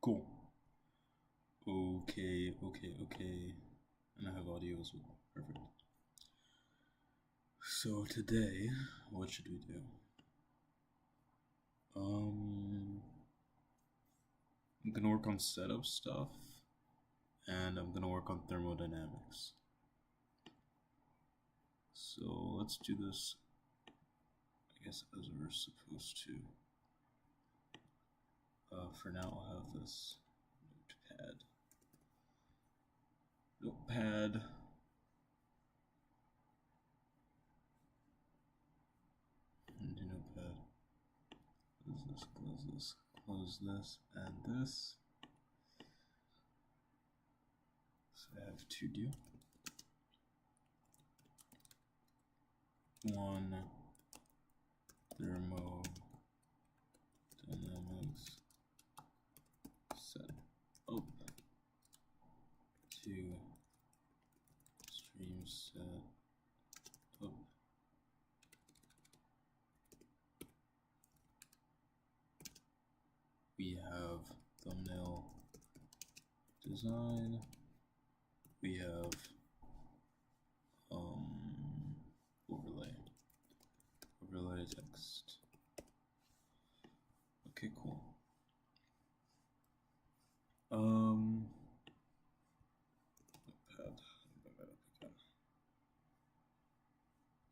Cool. Okay. And I have audio as well. Perfect. So today, what should we do? I'm gonna work on setup stuff, and I'm gonna work on thermodynamics. So let's do this, I guess, as we're supposed to. For now, I'll have this notepad. And notepad. Close this, and this. So I have to do one thermodynamics set up, two stream set up, we have thumbnail design, we have overlay text. Okay, cool.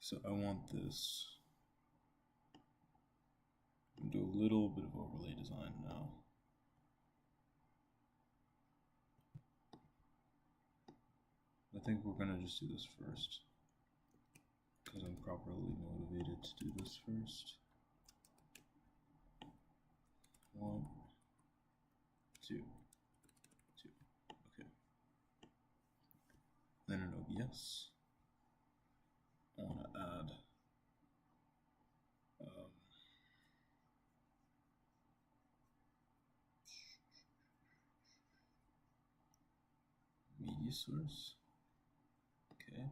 So I want this. I'm gonna do a little bit of overlay design now. I think we're gonna just do this first, because I'm properly motivated to do this first. One, two. Okay. Then in OBS, I want to add media source. Okay.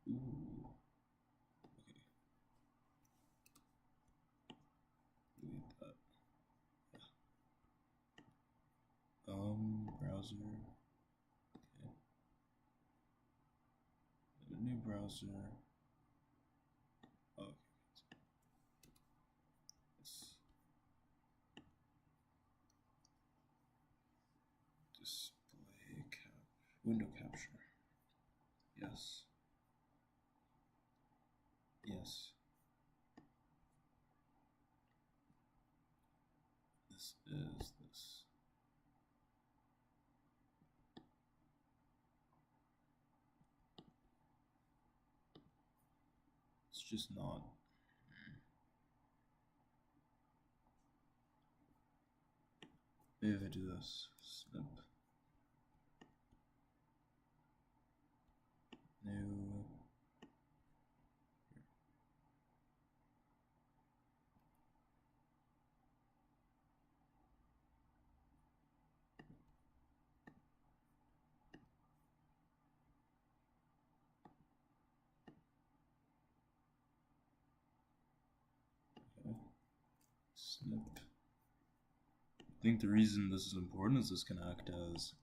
Ooh. Okay. Delete that. Browser. Okay. A new browser. Oh, okay. Display window capture. Yes. Yes. This is this. It's just not. Maybe if I do this. Snip. New. Okay. Snip. I think the reason this is important is this can act as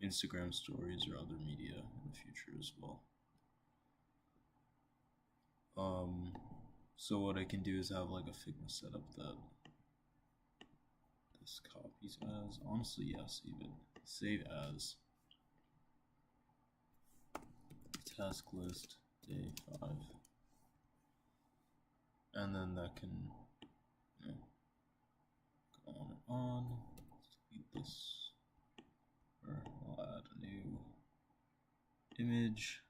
Instagram stories or other media in the future as well. So what I can do is have like a Figma setup that this copies as. Honestly, yes, even save as task list day 5, and then that can go on and on. Let's delete this, or I'll add a new image.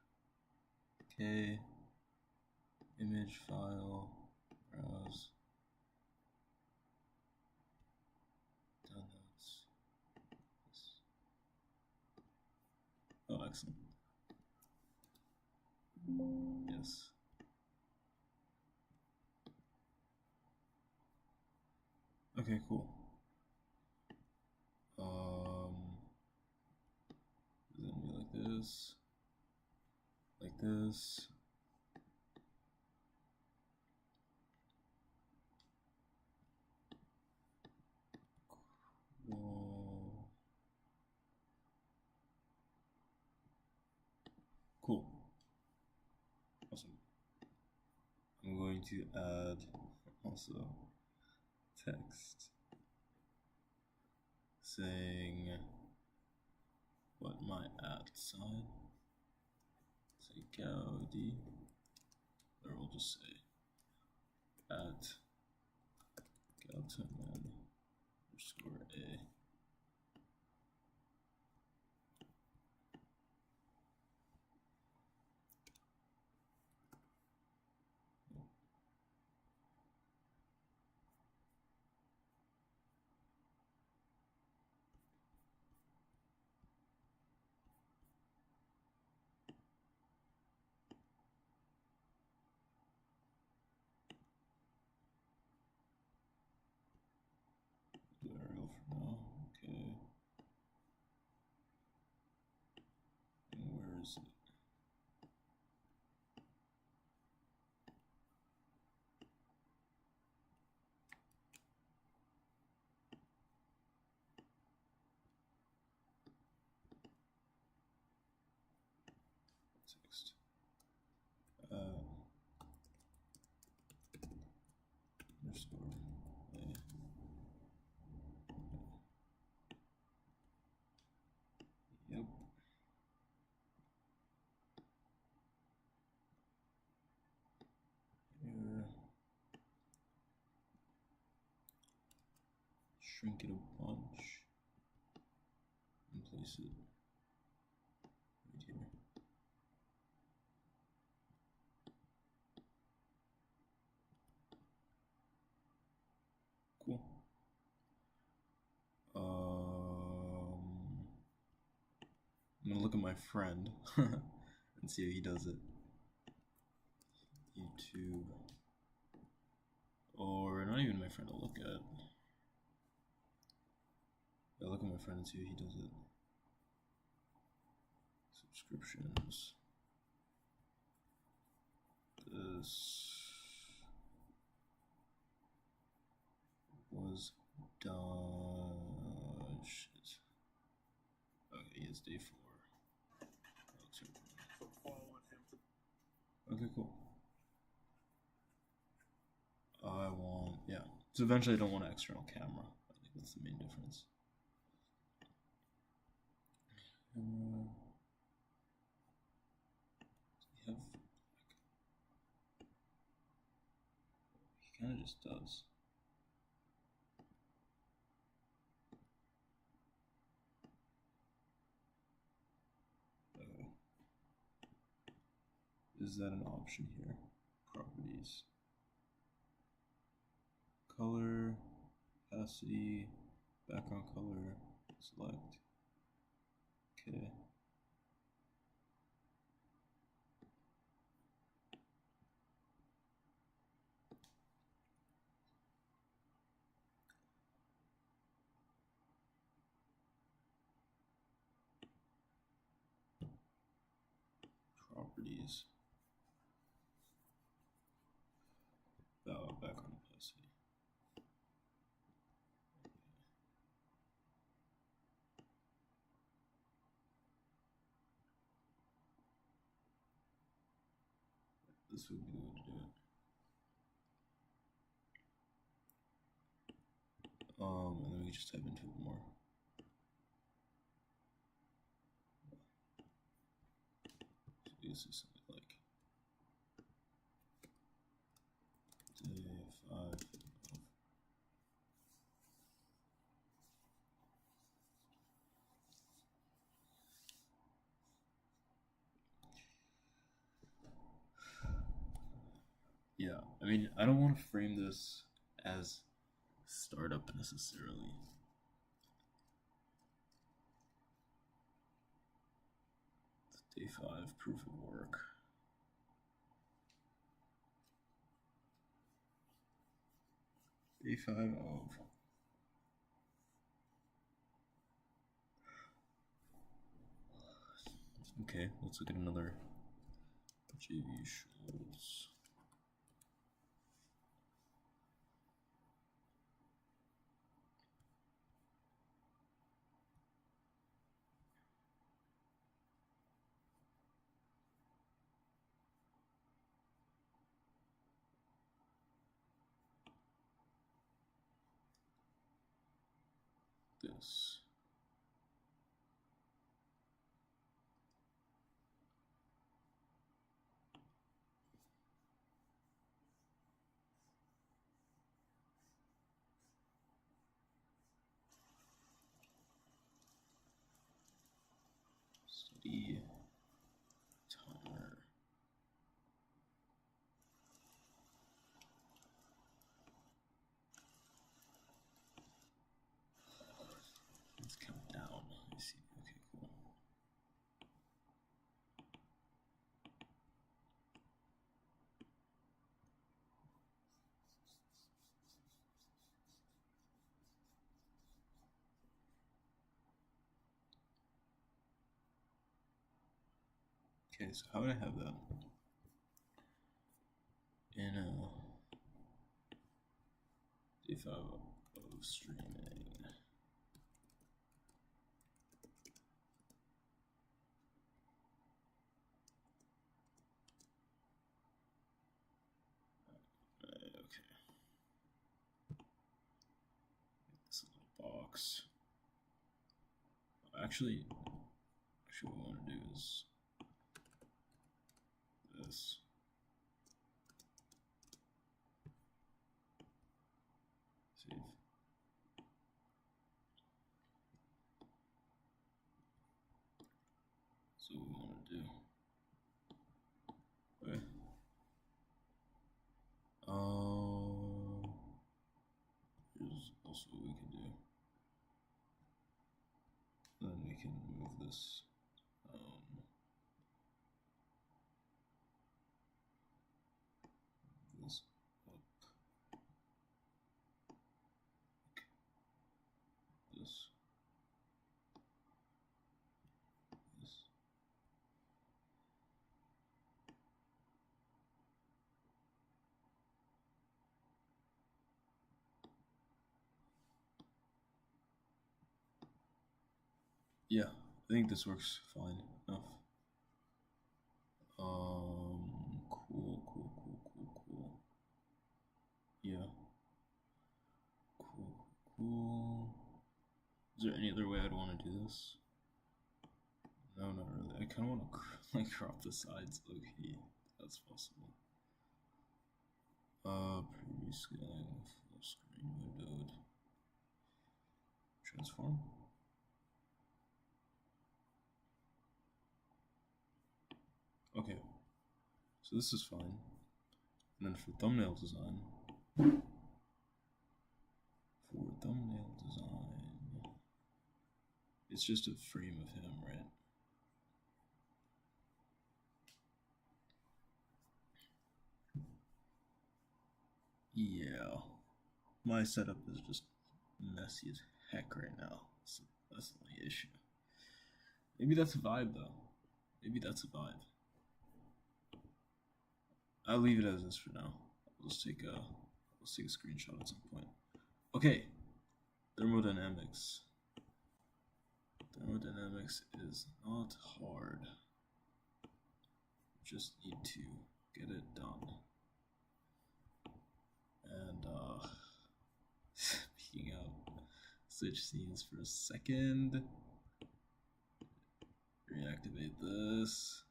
Okay, image file, browse, downloads. Oh, excellent. Yes. Okay, cool. It's gonna be like this, like this. going to add also text saying what my at sign, say Gaudi, or we'll just say at Gautaman underscore A. Arial for now. Okay. And where is it? Text. Underscore A. Yep. Here. Shrink it a bunch and place it right here. Cool. I'm gonna look at my friend and see how he does it. YouTube, or not even my friend. I'll look at. I'll look at my friend and see how he does it. Subscriptions. This was done. Shit. Okay, it's day 4. Okay, cool. I want, yeah. So eventually I don't want an external camera. I think that's the main difference. Camera. He kind of just does. Is that an option here? Properties. Color, opacity, background color, select. Okay. Properties. Background opacity. This would be the way to do it. And then we just type into it more. So this is something like day 5 of yeah, I mean, I don't want to frame this as startup necessarily. It's day 5, proof of work. Day 5 of okay, let's look at another JV Schultz. this. Study timer. Let's count down. I see. Okay, cool. Okay, so how would I have that? In a if of streaming. Okay. This little box. Actually, what I want to do is this. Save. So what we want to do. Okay. Here's also what we can do. Then we can move this. This up. This. This. Yeah, I think this works fine enough. Cool. Yeah. Cool. Is there any other way I'd want to do this? No, not really. I kind of want to like crop the sides low-key. That's possible. Preview scaling, full screen windowed. Transform. Okay, so this is fine. And then for thumbnail design, it's just a frame of him, right? Yeah, my setup is just messy as heck right now, so that's the only issue. Maybe that's a vibe though. Maybe that's a vibe. I'll leave it as this for now. Let's take a screenshot at some point. Okay, thermodynamics. Thermodynamics is not hard. Just need to get it done. And speaking of, switch scenes for a second. Reactivate this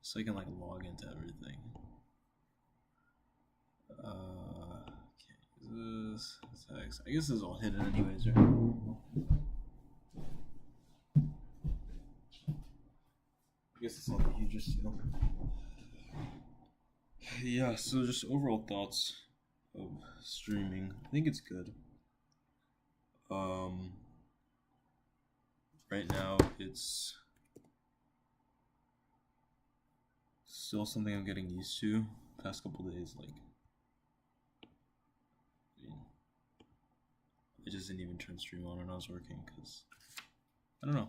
so I can like log into everything. Can't use this text. I guess this is all hidden anyways, right? I guess it's not the hugest deal. Yeah, so just overall thoughts of streaming. I think it's good. Right now it's still something I'm getting used to. Past couple days, like, I just didn't even turn stream on when I was working because I don't know.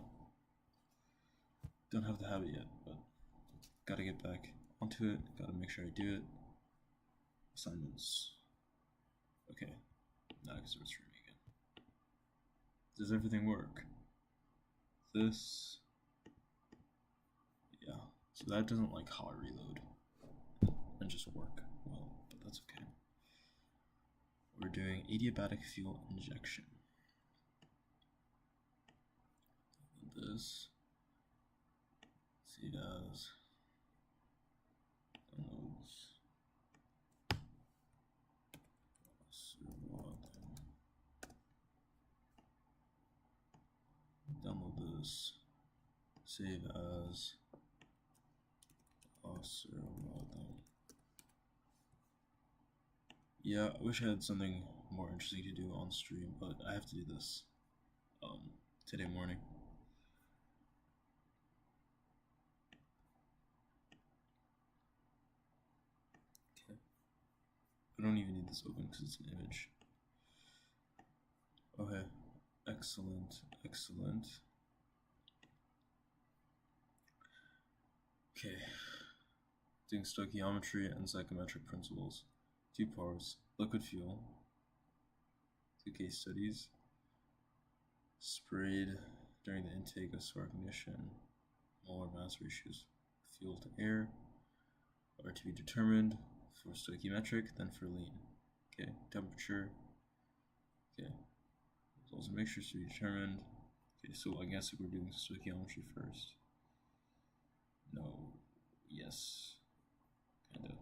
Don't have the habit yet, but gotta get back onto it. Gotta make sure I do it. Assignments. Okay, now I can start streaming again. Does everything work? This. Yeah, so that doesn't like hot reload and just work well, but that's okay. We're doing adiabatic fuel injection. this, save as, downloads, download this, save as, yeah, I wish I had something more interesting to do on stream, but I have to do this today morning. Okay. I don't even need this open because it's an image. Okay. Excellent. Excellent. Okay. Doing stoichiometry and psychometric principles. 2 parts. Liquid fuel. 2 case studies. Sprayed during the intake of spark ignition. Molar mass ratios. Fuel to air are to be determined for stoichiometric, then for lean. Okay. Temperature. Okay. Results and mixtures to be determined. Okay, so I guess we're doing stoichiometry first. No. Yes. Kinda.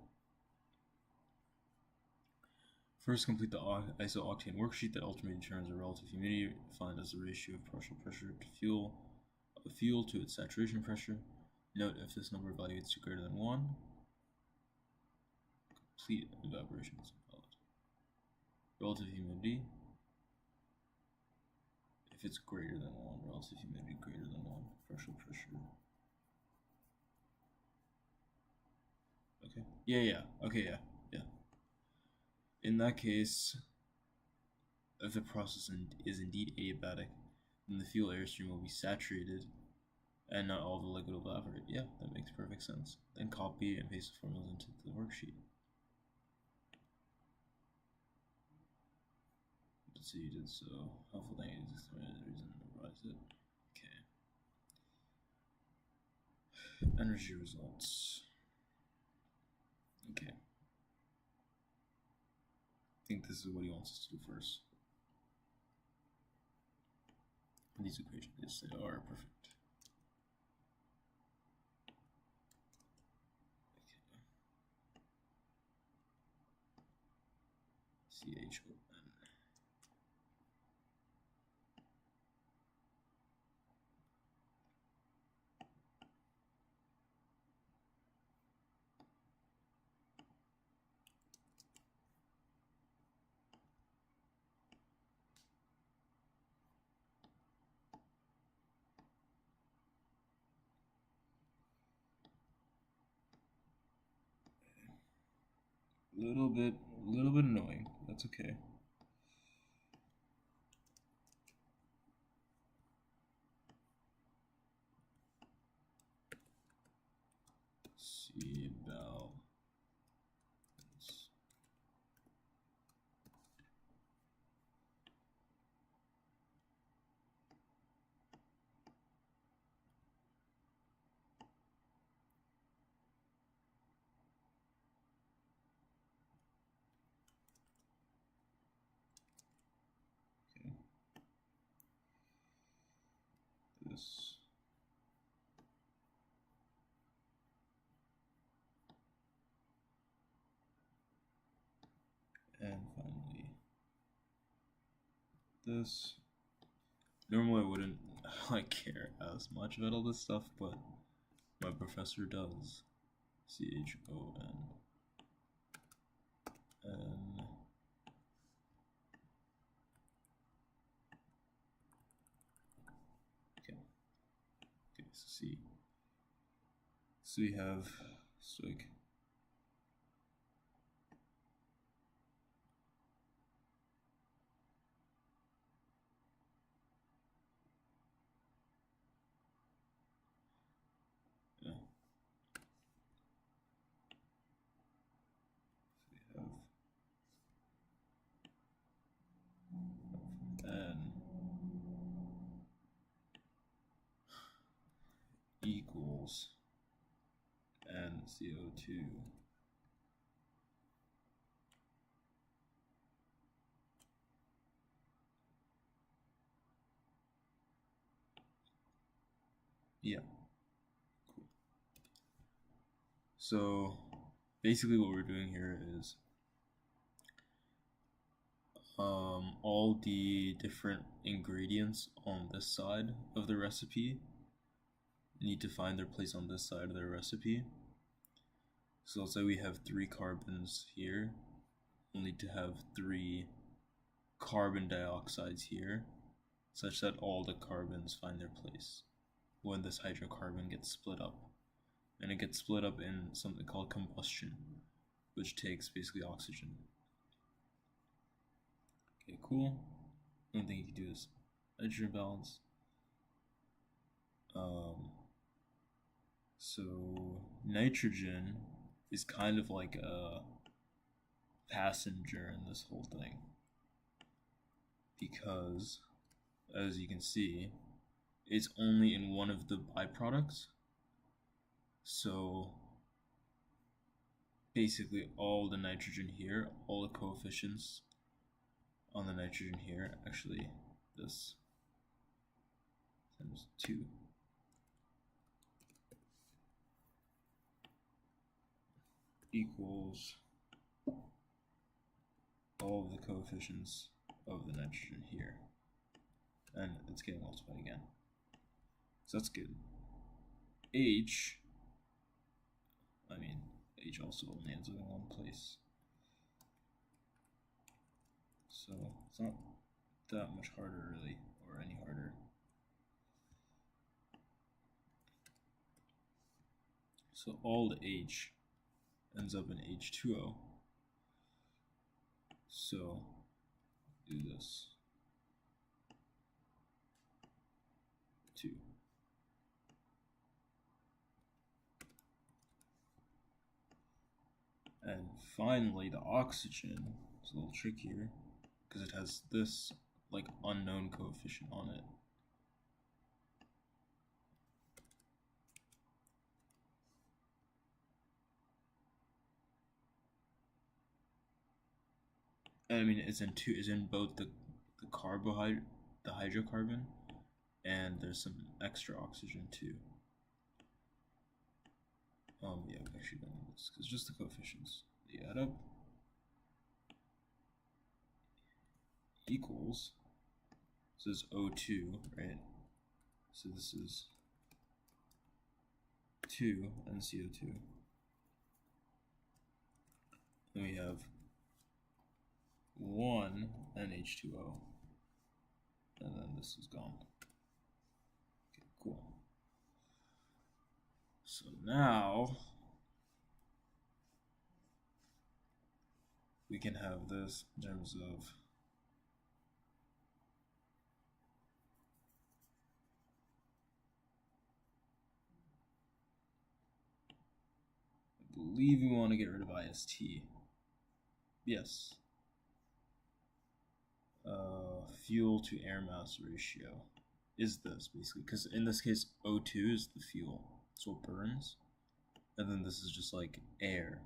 First, complete the iso-octane worksheet that ultimately determines the relative humidity defined as the ratio of partial pressure to fuel of the fuel to its saturation pressure. Note if this number evaluates to greater than 1, complete evaporation is invalid. Relative humidity, if it's greater than 1, relative humidity greater than 1, partial pressure. Okay. Yeah. Okay, yeah. In that case, if the process is indeed adiabatic, then the fuel airstream will be saturated and not all the liquid will evaporate. Yeah, that makes perfect sense. Then copy and paste the formulas into the worksheet. Let's see, you did so. Helpful thing is the reason to memorize it. Okay. Energy results. Okay. I think this is what he wants us to do first. These equations, yes, they are perfect. Okay. CHON. Little bit annoying. That's okay. See about this. Okay. This. And finally, this. Normally I wouldn't care as much about all this stuff, but my professor does. CHON. Okay. Okay, so see. So we have stoic. Yeah. So we have N equals NCO2. So basically what we're doing here is all the different ingredients on this side of the recipe need to find their place on this side of the recipe. So let's say we have 3 carbons here. We'll need to have 3 carbon dioxides here, such that all the carbons find their place when this hydrocarbon gets split up. And it gets split up in something called combustion, which takes basically oxygen. Okay, cool. One thing you can do is nitrogen balance. So nitrogen is kind of like a passenger in this whole thing, because as you can see, it's only in one of the byproducts. So basically all the nitrogen here, all the coefficients on the nitrogen here, actually this times 2 equals all of the coefficients of the nitrogen here, and it's getting multiplied again, so that's good. H also only ends up in one place, so it's not that much harder really, or any harder. So all the H ends up in H2O. So do this 2. And finally, the oxygen is a little trickier because it has this like unknown coefficient on it. And I mean, it's in both the hydrocarbon, and there's some extra oxygen too. Yeah, we actually don't know this because just the coefficients. They add up equals, this is O2, right? So this is 2 and CO2. Then we have 1 NH2O, and then this is gone. Okay, cool. So now we can have this in terms of I believe we want to get rid of IST. Yes. Fuel to air mass ratio is this basically, because in this case O2 is the fuel, so it burns, and then this is just like air.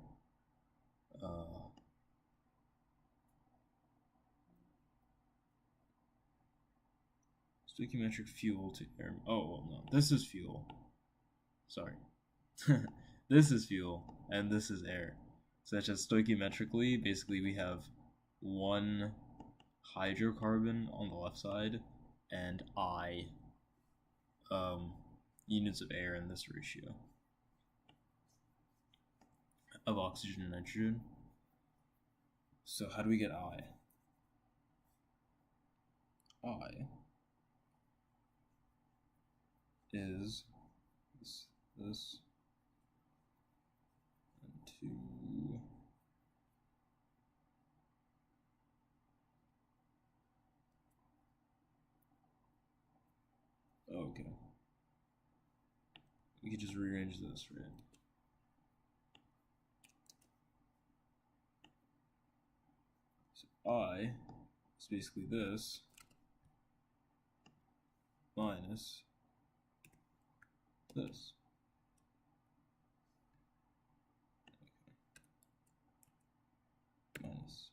Stoichiometric fuel to air. Oh well, no, this is fuel. Sorry, this is fuel and this is air. Such as stoichiometrically, basically we have 1 hydrocarbon on the left side and I units of air in this ratio of oxygen and nitrogen. So how do we get I? I is this and 2 okay. We could just rearrange this, right? So I is basically this minus this. Okay. Minus.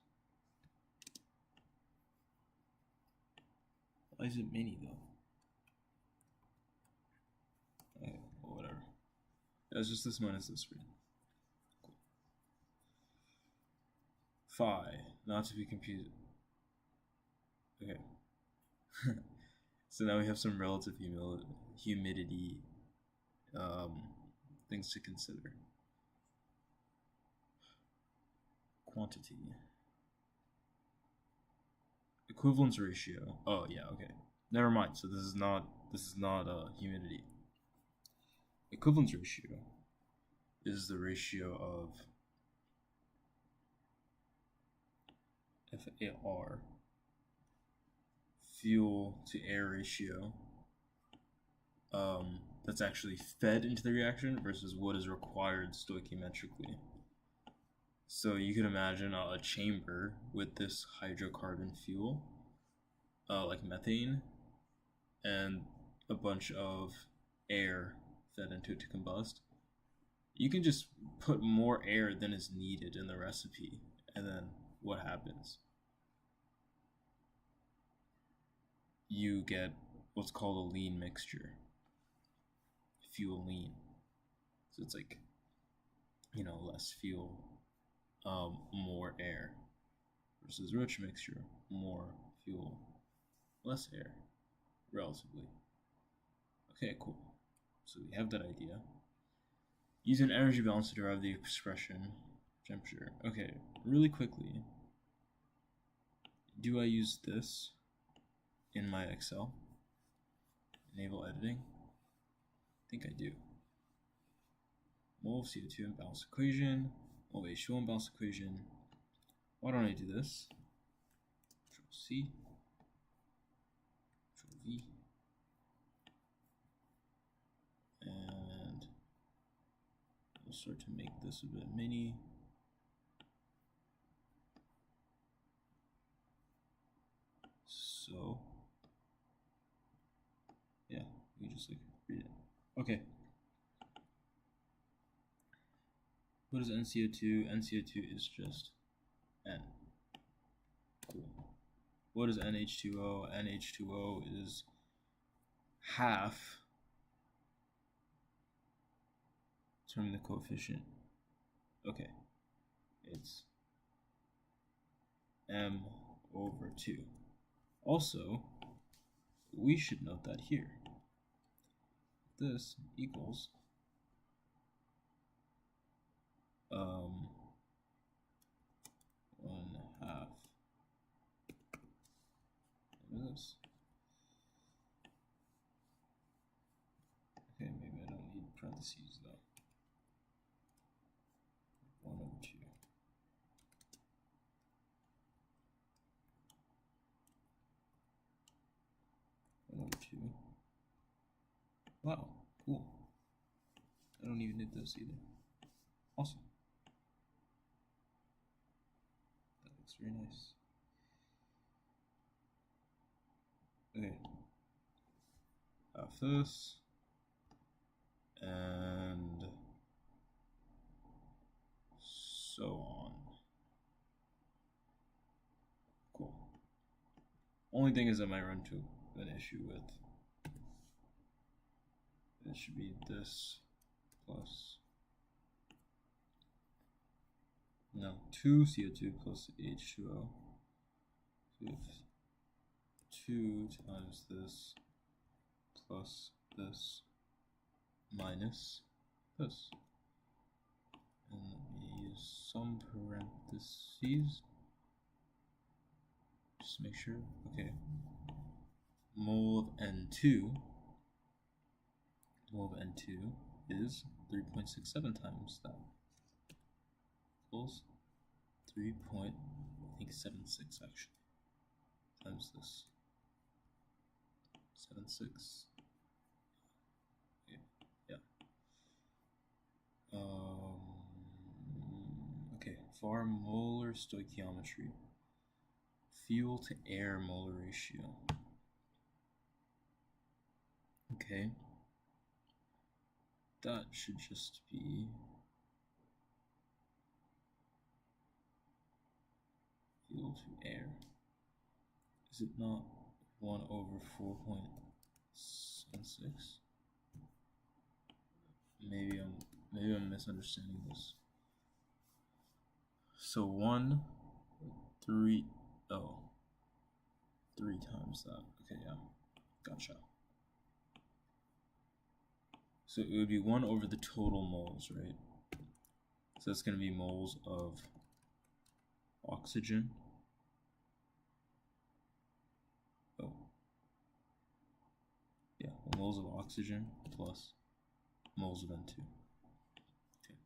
Why is it mini though? Okay, well, whatever. It's just this minus this, right? phi, not to be confused. Okay. So now we have some relative humidity things to consider. Quantity. Equivalence ratio. Oh yeah, okay. Never mind. So this is not humidity. Equivalence ratio is the ratio of FAR, fuel to air ratio, that's actually fed into the reaction versus what is required stoichiometrically. So you can imagine a chamber with this hydrocarbon fuel, like methane, and a bunch of air fed into it to combust. You can just put more air than is needed in the recipe, and then what happens? You get what's called a lean mixture. Fuel lean. So it's like, less fuel, more air, versus rich mixture, more fuel, less air, relatively. Okay, cool. So we have that idea. Use an energy balance to derive the expression temperature. Okay, really quickly. Do I use this in my Excel? Enable editing? I think I do. Mole of CO2 in balance equation. Mole of H2O in balance equation. Why don't I do this? Control C. Control V. And we'll start to make this a bit mini. So, yeah, we just read it. Okay. What is NCO2? NCO2 is just N. Cool. What is NH2O? NH2O is half. Determine the coefficient. Okay. It's M over 2. Also, we should note that here. This equals 1/2 this. Okay, maybe I don't need parentheses though. 1/2. Wow, cool. I don't even need this either. Awesome. That looks very nice. Okay. Have this. And so on. Cool. Only thing is I might run into an issue with it should be this plus 2 CO2 plus H2O. So 2 times this plus this minus this. And let me use some parentheses. Just make sure. Okay. Mole of N2. Mole of N2 is 3.67 times that. Equals 3.76 actually. Times this. 76. Yeah. Okay, for molar stoichiometry, fuel to air molar ratio. Okay, that should just be fuel to air. Is it not 1/4.76? Maybe I'm misunderstanding this. So 1 3, oh, 3 times that. Okay, yeah, gotcha. So it would be 1 over the total moles, right? So that's going to be moles of oxygen. Oh. Yeah, moles of oxygen plus moles of N2. Okay.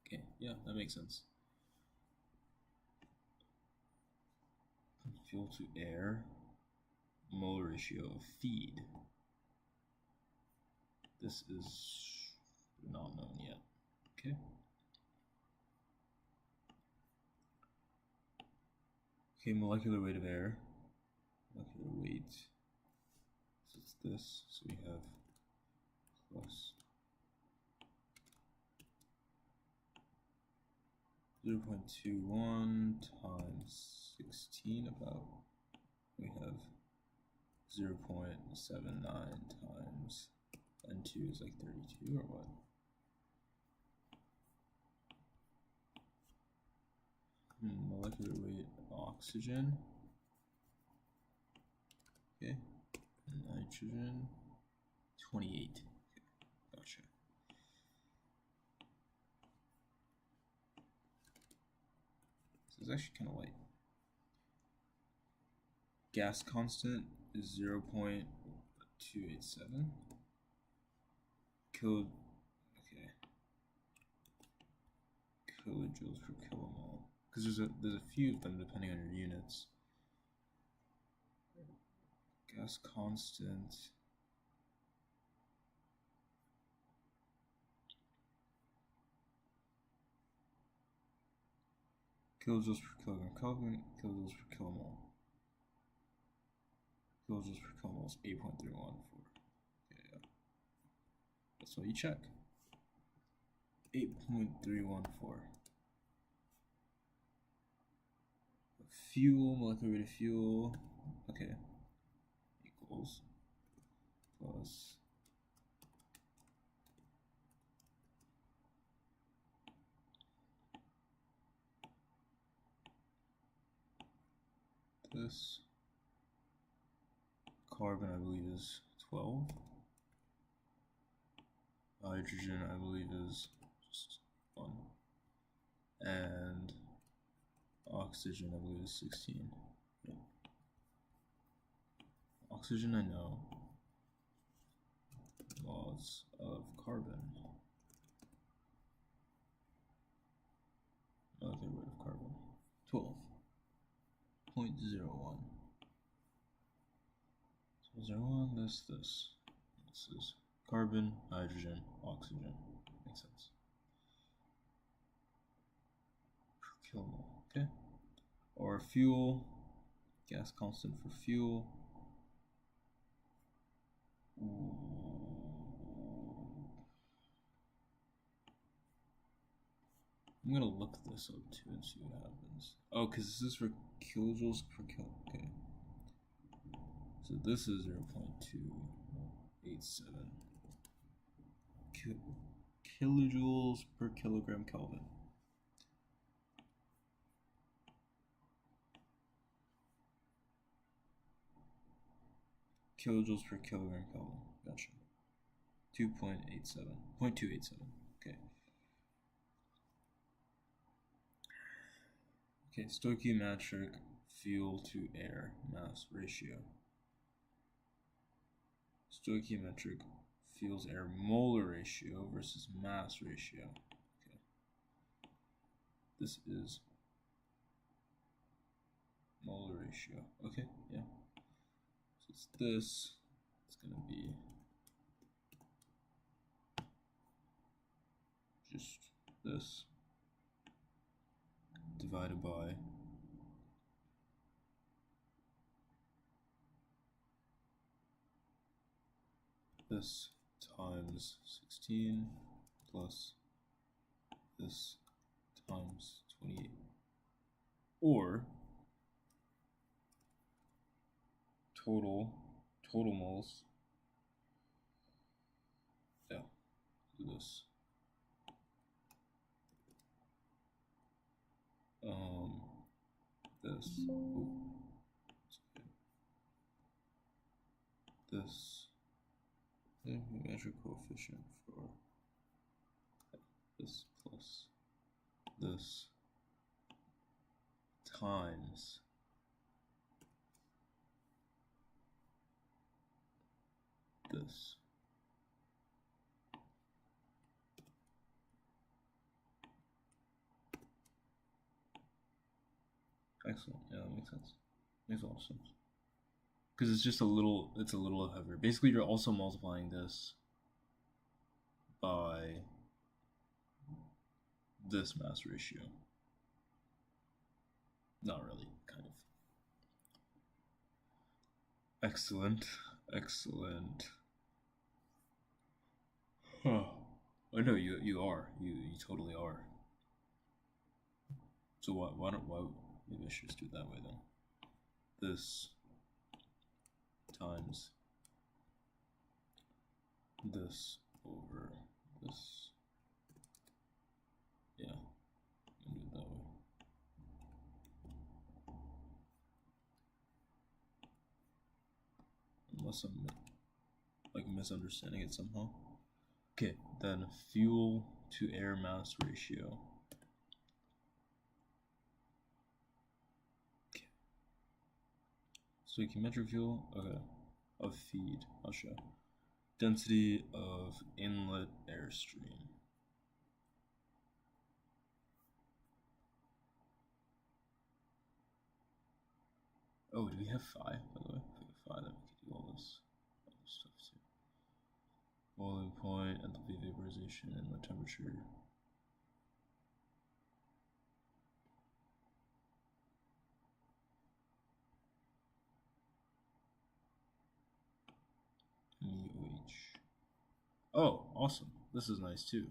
Okay, yeah, that makes sense. Fuel to air, molar ratio of feed. This is not known yet. Okay. Okay, molecular weight of air. Molecular weight. So it's this. So we have plus 0.21 times 16 about. We have 0.79 times N2 is like 32 or what? Molecular weight oxygen. Okay. Nitrogen 28. Okay. Gotcha. This is actually kind of light. Gas constant is 0.287 kilojoules per kilomole. Because there's a few of them depending on your units. Gas constant. Kilojoules per kilogram Kelvin, kilojoules per kilomole. Kilojoules per kilomole is 8.314. Okay, yeah. That's what you check. 8.314. Fuel, molecular weight of fuel. Okay. Equals plus this. Carbon, I believe, is 12. Hydrogen, I believe, is just 1. And oxygen, I believe, is 16. Yeah. Oxygen, I know. Moles of carbon. Molecular weight of carbon. 12.01. So 01, this. This is carbon, hydrogen, oxygen. Makes sense. Per kilomole, okay? Or fuel, gas constant for fuel. I'm gonna look this up too and see what happens. Oh, because this is for kilojoules per kilo. Okay. So this is 0.287 kilojoules per kilogram Kelvin. Kilojoules per kilogram Kelvin. Gotcha. 0.287. Okay. Okay, stoichiometric fuel to air mass ratio. Stoichiometric fuels air molar ratio versus mass ratio. Okay. This is molar ratio. Okay, yeah. So it's this. It's gonna be just this divided by this times 16 plus this times 28. Or total moles. Yeah, do this. this. Ooh. This. We measure coefficient for this plus this times this. Excellent. Yeah, that makes sense. Makes a lot of sense. Because it's just a little heavier. Basically, you're also multiplying this by this mass ratio. Not really, kind of. Excellent. Excellent. Huh. Oh no, you are. You totally are. So why maybe I should just do it that way then. This times this over this. Yeah, I'm gonna do it that way. Unless I'm like misunderstanding it somehow. Okay, then fuel to air mass ratio. Okay. So you can measure fuel, okay, of feed, I'll show. Density of inlet airstream. Oh, do we have phi, by the way? If we have phi, then we can do all this other stuff too. Boiling point, enthalpy vaporization, inlet temperature. MUH. Oh, awesome. This is nice too.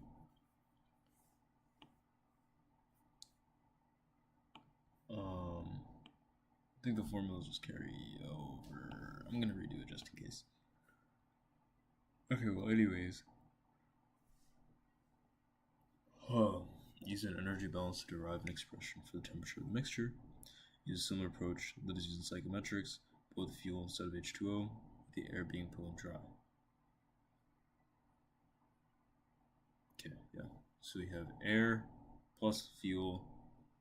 I think the formulas just carry over. I'm gonna redo it just in case. Okay, well, anyways. Use an energy balance to derive an expression for the temperature of the mixture. Use a similar approach that is used in psychometrics, but with fuel instead of H2O, with the air being put on dry. Okay, yeah. So we have air plus fuel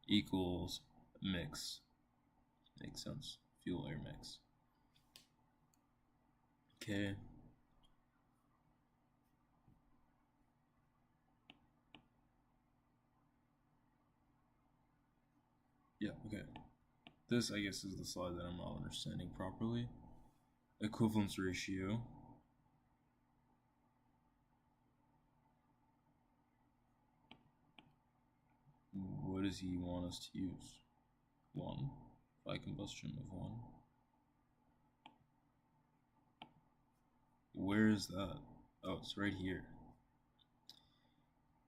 equals mix. Makes sense. Fuel air mix. Okay. Yeah, okay. This, I guess, is the slide that I'm not understanding properly. Equivalence ratio. What does he want us to use? 1. By combustion of 1. Where is that? Oh, it's right here.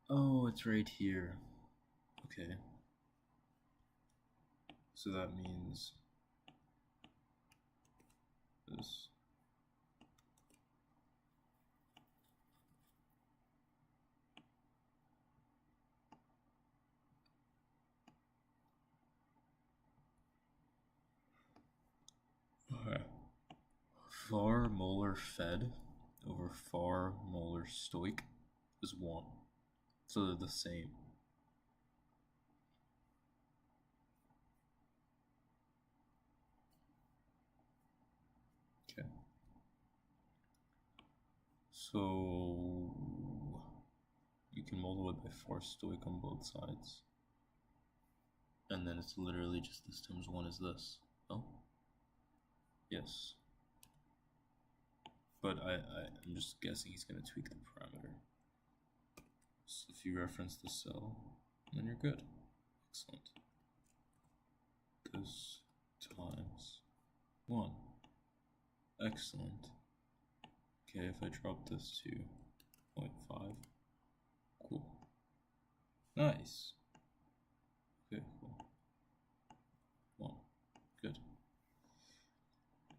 Oh, it's right here. Okay. So that means this. Okay. Far molar fed over far molar stoic is 1. So they're the same. Okay. So you can multiply by far stoic on both sides. And then it's literally just this times 1 is this. Oh? Yes. But I'm just guessing he's going to tweak the parameter. So if you reference the cell, then you're good. Excellent. This times 1. Excellent. Okay, if I drop this to 0.5, cool. Nice. Okay, cool. 1. Good.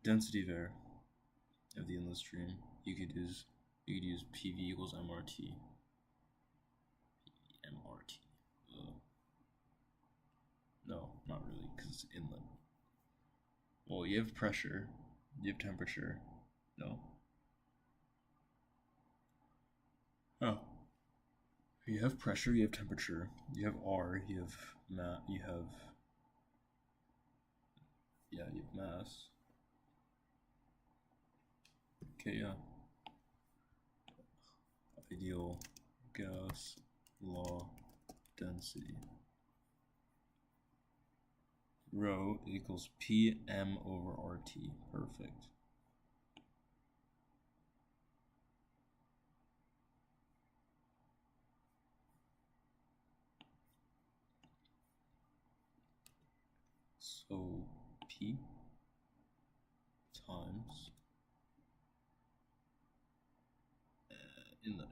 Density var of the inlet stream, you could use PV equals MRT. MRT. is inlet. Well, you have pressure, you have temperature. No. Oh. You have pressure, you have temperature, you have R, you have you have mass. Okay, yeah. Ideal gas law density. Rho equals PM over RT. Perfect. So P times in the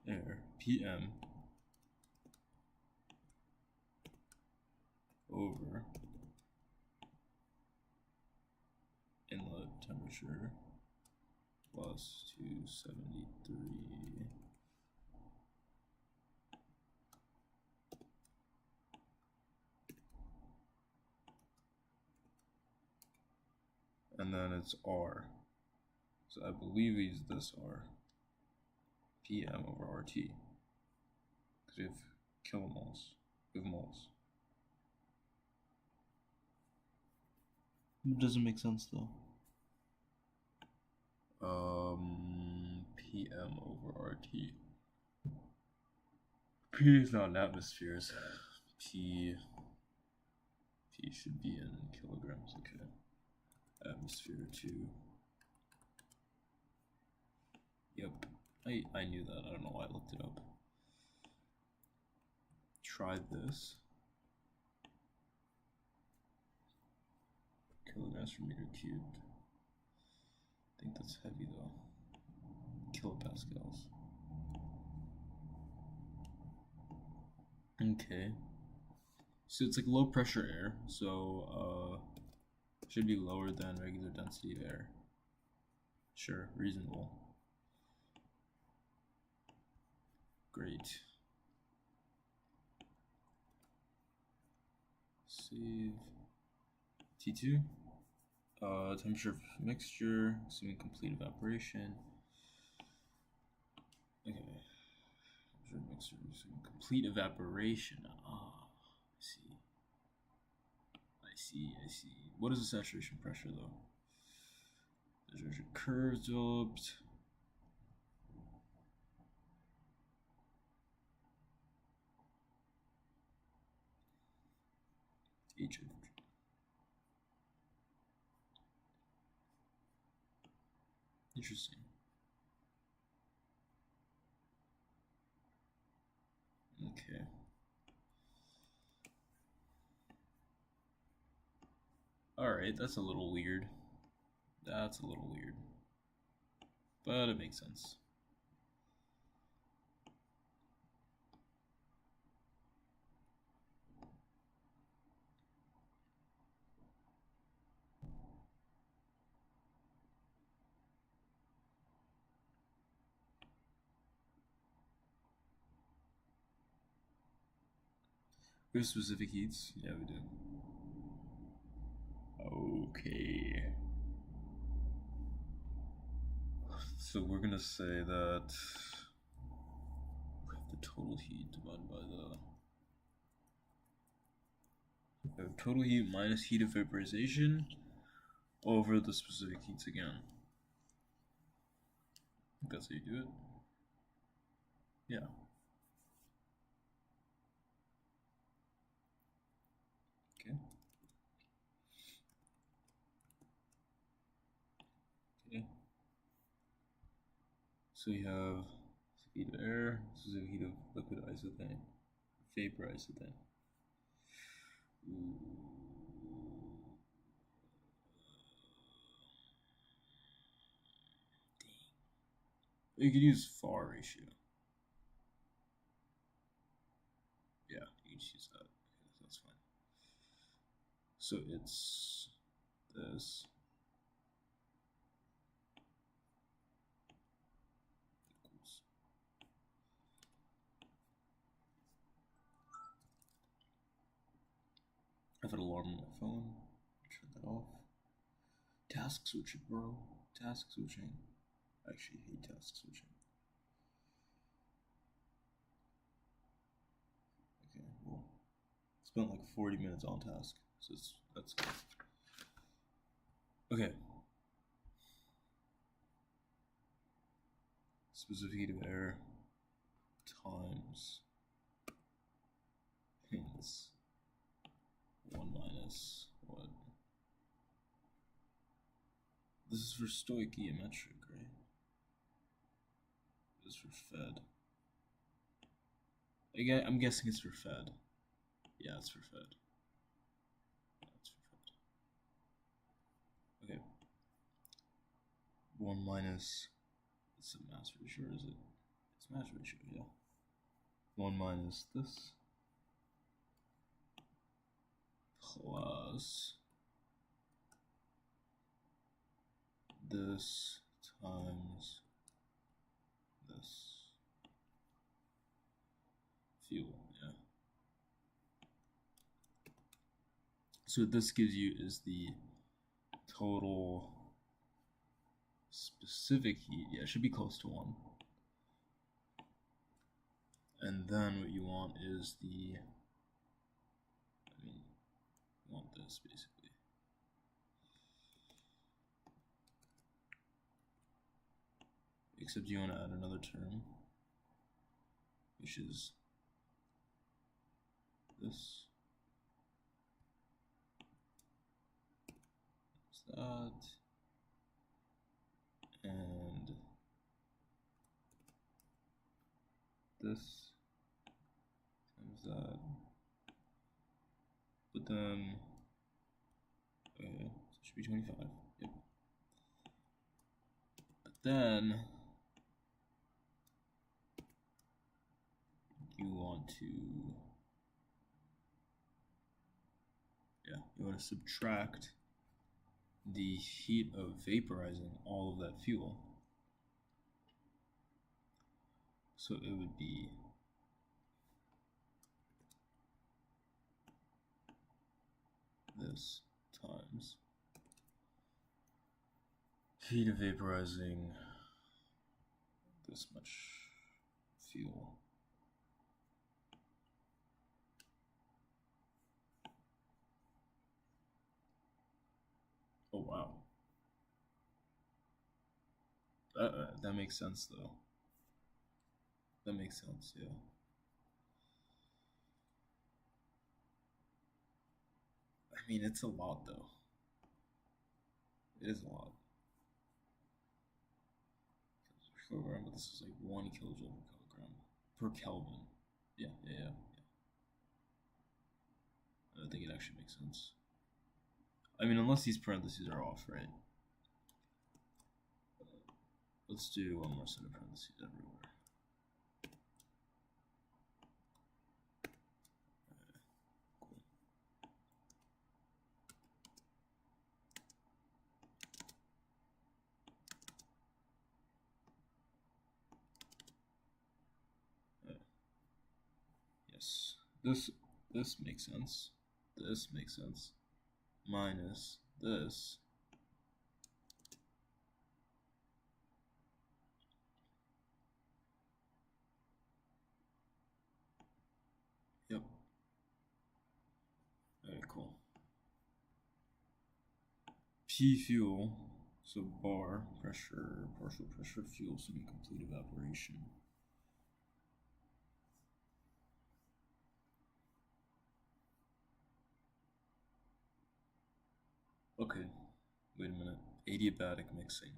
air PM over inlet temperature plus 273. And then it's R. So I believe we use this R. PM over RT. Because we have kilomoles. We have moles. It doesn't make sense though. PM over RT. P is not in atmospheres. P should be in kilograms. Okay. Atmosphere 2. Yep. I knew that. I don't know why I looked it up. Try this. Kilograms per meter cubed. I think that's heavy though. Kilopascals. Okay. So it's like low pressure air, so should be lower than regular density of air. Sure, reasonable. Great. Save T2. Temperature of mixture, assuming complete evaporation. Okay. Temperature of mixture, assuming complete evaporation. Ah, I see. What is the saturation pressure though? Saturation curve developed. H. Interesting. Okay. Alright, that's a little weird. That's a little weird. But it makes sense. We have specific heats? Yeah, we do. Okay. So we're gonna say that we have the total heat divided by the total heat minus heat of vaporization over the specific heats again. I think that's how you do it. Yeah. Okay. Okay. So you have heat of air, specific heat of liquid isothane, vapor isothane. Ooh. You could use FAR ratio. Yeah, you can just use that. Okay, that's fine. So it's this equals I have an alarm on my phone. Turn that off. Task switching, bro. Task switching. I actually hate task switching. Okay, well, spent like 40 minutes on task, so that's good. Okay. Specific heat of air times hence 1 minus what? This is for stoichiometric, right? This is for fed. Again, I'm guessing it's for fed. Yeah, it's for fed. That's for fed. Okay. 1 minus. It's a mass ratio, or is it? It's mass ratio, yeah. 1 minus this plus this times this fuel, yeah. So what this gives you is the total specific heat. Yeah, it should be close to 1. And then what you want is the, you want this basically. Except you want to add another term, which is this. That. And this times that. But then, okay, so it should be 25. Yep. But then you want to, you want to subtract the heat of vaporizing all of that fuel. So it would be this times heat of vaporizing this much fuel. Oh wow. That makes sense though. That makes sense, yeah. I mean, it's a lot though. It is a lot. Kilogram, but this is like 1 kilojoule per kilogram per Kelvin. Yeah. I think it actually makes sense. I mean, unless these parentheses are off, right? Let's do one more set of parentheses everywhere. Cool. Yes, this makes sense. This makes sense. Minus this. Yep. Alright, cool. P fuel, so bar pressure, partial pressure fuel, semi-complete evaporation. Okay, wait a minute. Adiabatic mixing.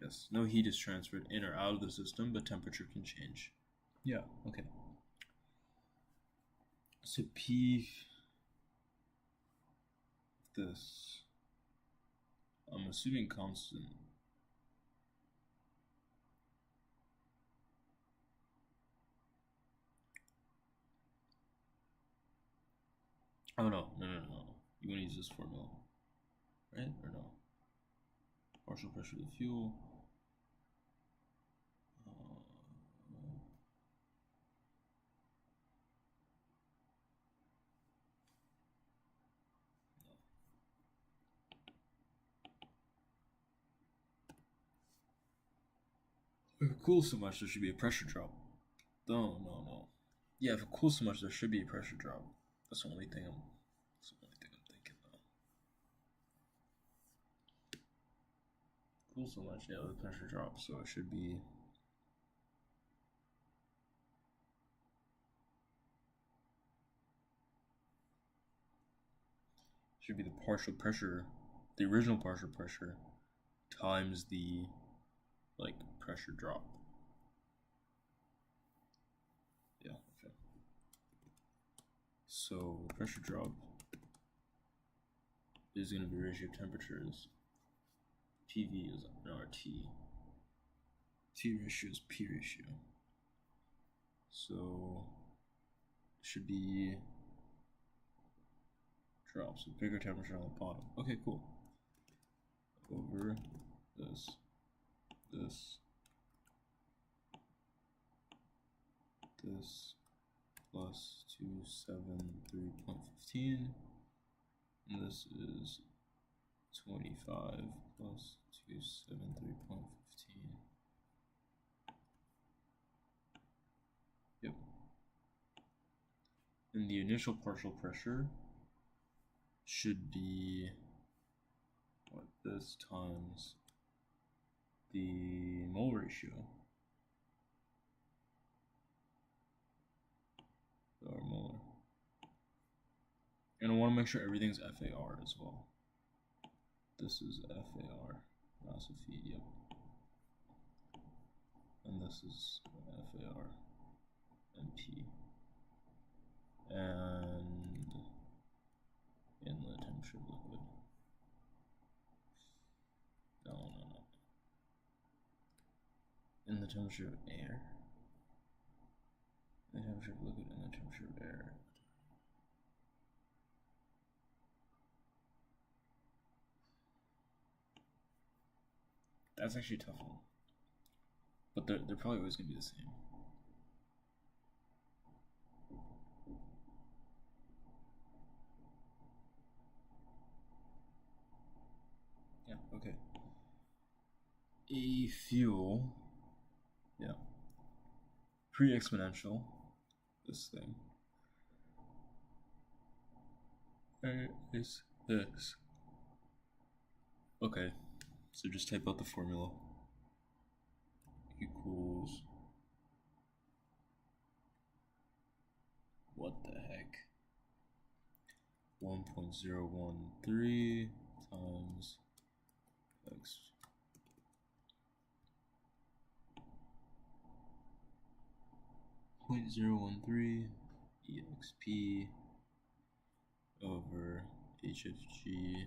Yes, no heat is transferred in or out of the system, but temperature can change. Yeah, okay. So P, this, I'm assuming constant. Oh no. You want to use this formula. right? Or no? Partial pressure of the fuel. If it cools so much, there should be a pressure drop. No. Yeah, if it cools so much, there should be a pressure drop. That's the only thing I'm thinking though. Cool so much, yeah, the pressure drops, so it should be the partial pressure, the original partial pressure times the like pressure drop. Yeah, okay. So the pressure drop is going to be ratio of temperatures. PV is RT. T ratio is P ratio. So it should be drops with bigger temperature on the bottom. Okay, cool. Over this plus 273.15, and this is 25 plus 273.15. Yep. And the initial partial pressure should be what, this times the mole ratio, or molar. And I want to make sure everything's FAR as well. This is FAR, mass of feed, yep. And this is FAR and P. And inlet temperature of liquid. No. In the temperature of air. The temperature of liquid and the temperature of air. That's actually a tough one. But they're probably always going to be the same. Yeah, okay. A fuel, yeah, pre-exponential, this thing, is this. Okay, so just type out the formula. Equals, what the heck, 1.013 times x 0.013 exp over hfg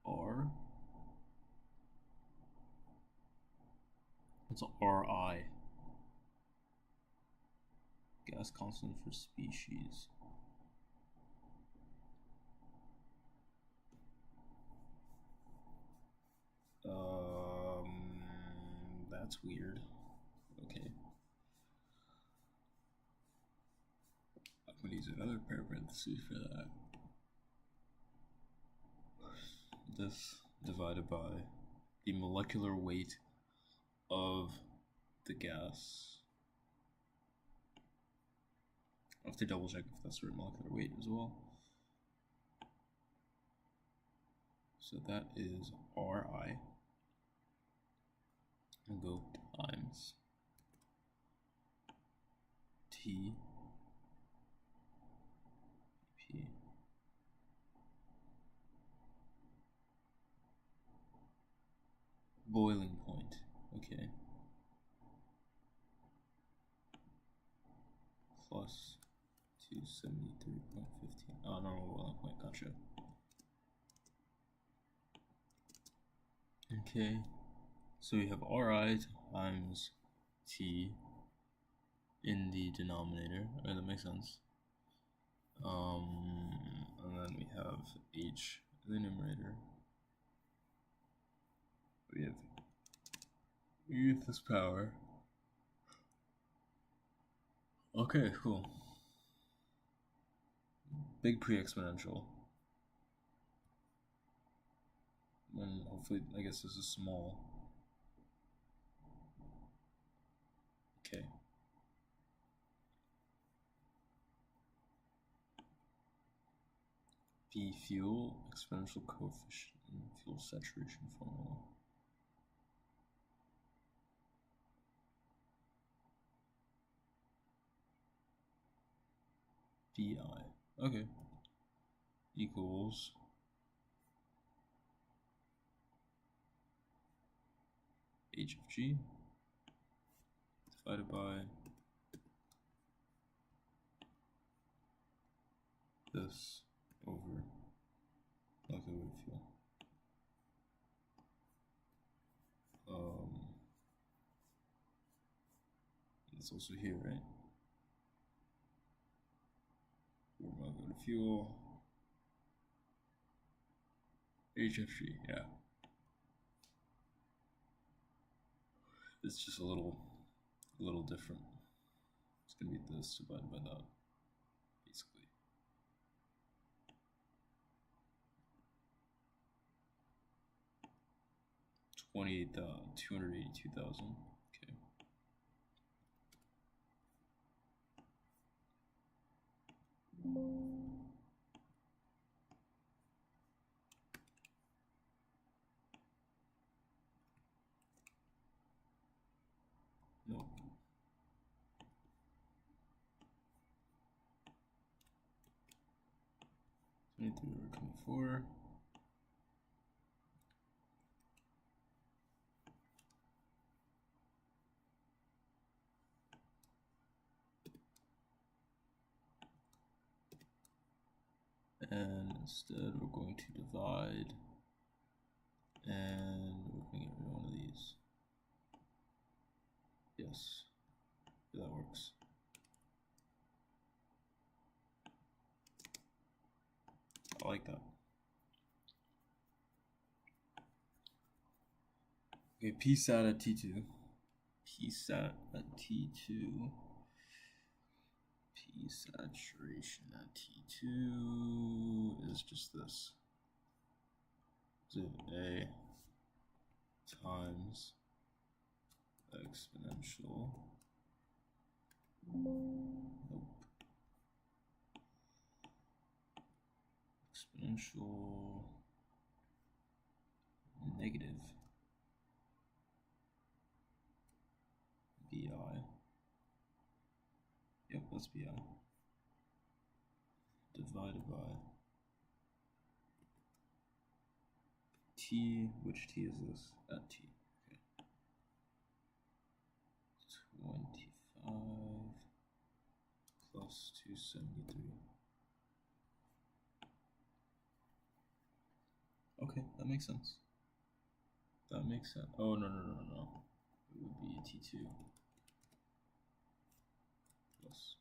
r. What's RI? Gas constant for species. That's weird. Okay. I'm gonna use another pair of parentheses for that. This divided by the molecular weight of the gas. I have to double check if that's the right molecular weight as well. So that is Ri. I'll go times T P. Boiling point, okay. Plus 273.15. Oh, normal boiling point, gotcha. Okay, so we have Ri times T in the denominator. Alright, that makes sense. And then we have h in the numerator. We have this power. Okay, cool. Big pre-exponential. And hopefully, I guess this is small. Okay. P fuel, exponential coefficient, and fuel saturation formula. BI. Okay. Equals h of g divided by this over molecular weight fuel. It's also here, right? For molecular fuel, HFG, yeah. It's just a little different. It's gonna be this divided by that, basically. 282,000. Okay. Nope. '23 over '24. And instead we're going to divide, and we're going to get rid of one of these. Yes, that works. I like that. Okay, P-sat at T2. P-sat at T2. P saturation at T2 is just this. So A times exponential. Nope. Exponential negative BI. Yep, that's BI. Divided by T, which T is this? At T. Okay. 25 plus 273. Okay, that makes sense. That makes sense. Oh, no. It would be T2 plus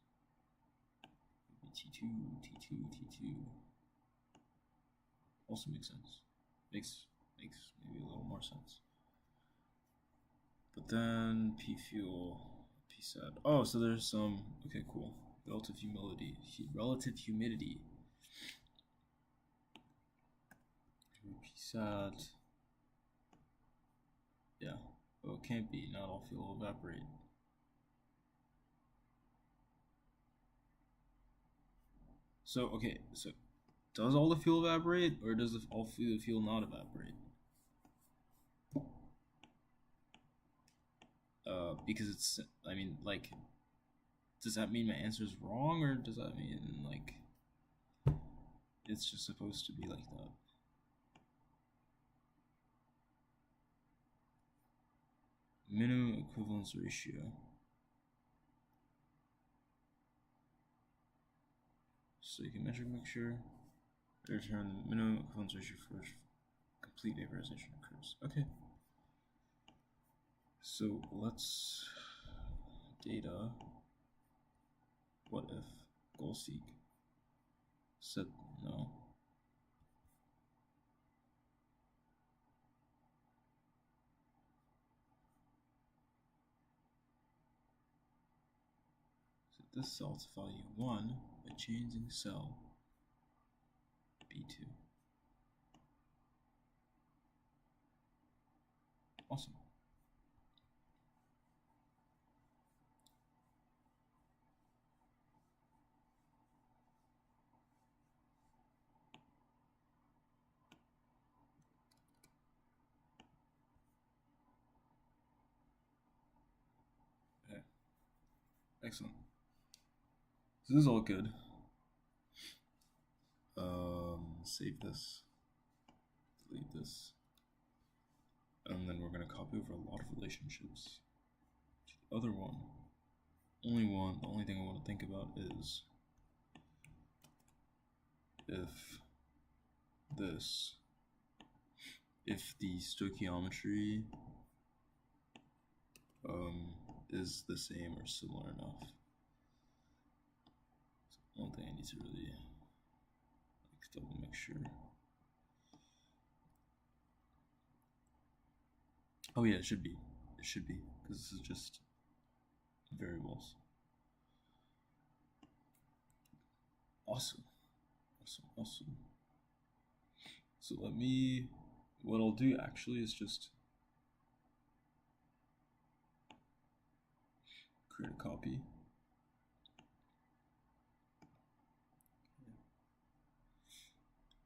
T2. Also makes sense. Makes maybe a little more sense. But then P fuel, P sat. Oh, so there's some. Okay, cool. Relative humidity. P sat. Yeah. Oh, it can't be. Not all fuel will evaporate. So okay. So does all the fuel evaporate, or does all the fuel not evaporate? Because it's. I mean, like. Does that mean my answer is wrong, or does that mean like it's just supposed to be like that? Minimum equivalence ratio. Stoichiometric mixture. Determine the minimum equivalence ratio for which complete vaporization occurs. Okay. So let's data What if goal seek set no? Set this cell to value 1 by changing cell B2. Awesome. Okay. Excellent. So this is all good. Save this, delete this, and then we're going to copy over a lot of relationships to the other one. The only thing I want to think about is if the stoichiometry is the same or similar enough. So one thing I need to really double make sure. Oh yeah, it should be because this is just variables. Awesome. So what I'll do actually is just create a copy.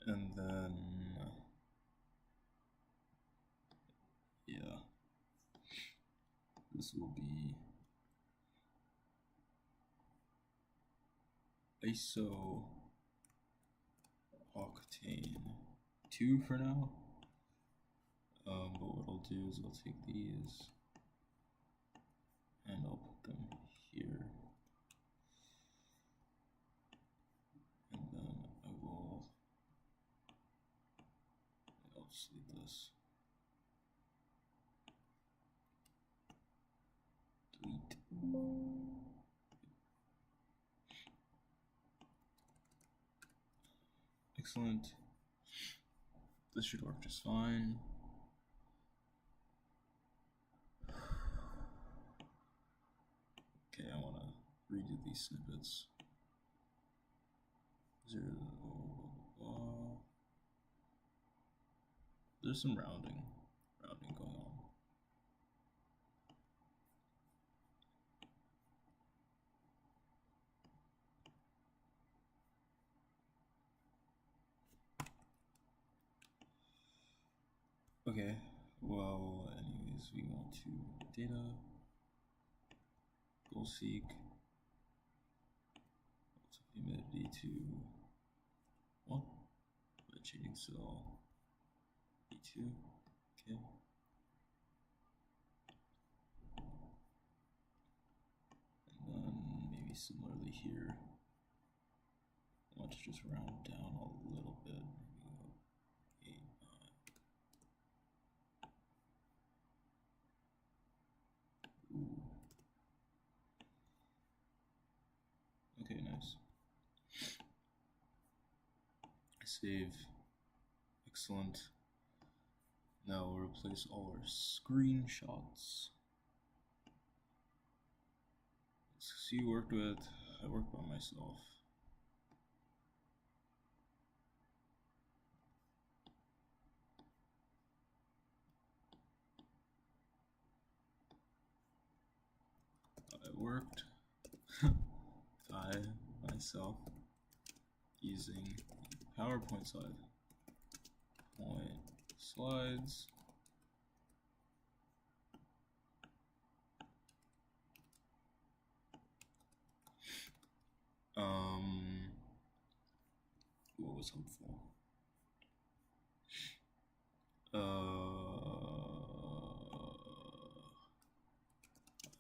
And then, yeah, this will be ISO Octane 2 for now. But what I'll do is I'll take these and I'll put them here. And then I'll just leave this. Delete. Excellent. This should work just fine. Okay, I want to redo these snippets. There's some rounding going on. Okay, well, anyways, we want to data, goal seek, humidity to 1, by changing cell B2, okay. And then maybe similarly here, I want to just round down a little bit. Okay, nice. Save. Excellent. Now we'll replace all our screenshots. So you worked with, I worked by myself. I worked by myself using PowerPoint slides. What was helpful?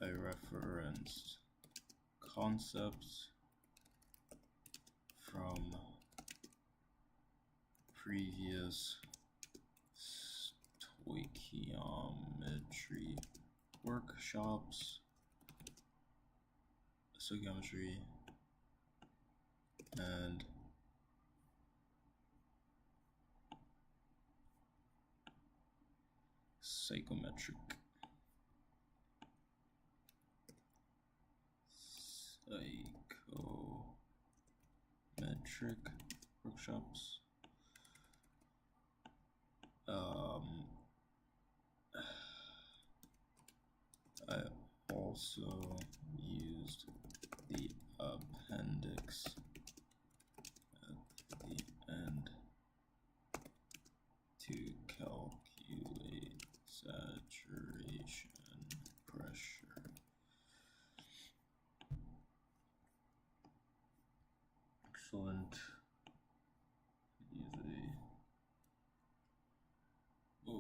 I referenced concepts from previous stoichiometry workshops. Stoichiometry and psychometric. Psychometric workshops. I also used the appendix at the end to calculate saturation pressure. Excellent. Use a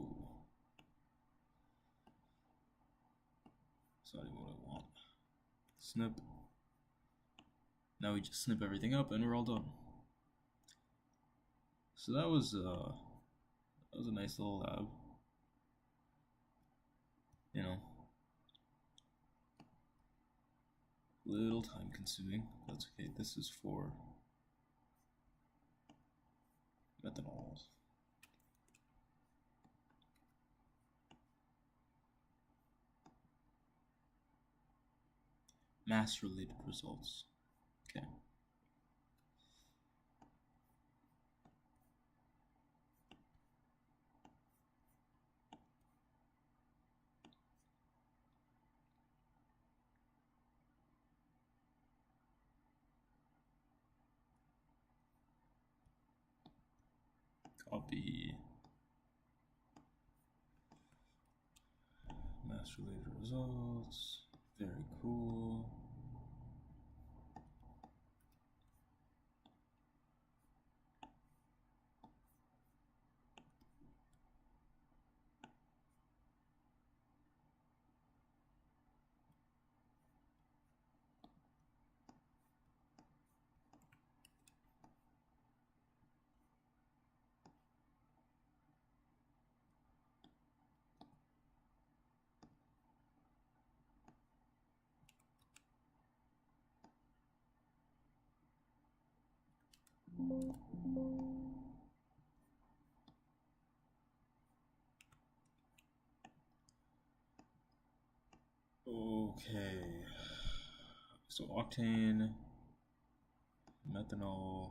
That's not even what I want. Snip. Now we just snip everything up and we're all done. So that was a nice little lab. You know, little time consuming. That's okay. This is for methanol. Mass related results. Okay. Copy mass related results. Very cool. Okay, so octane, methanol,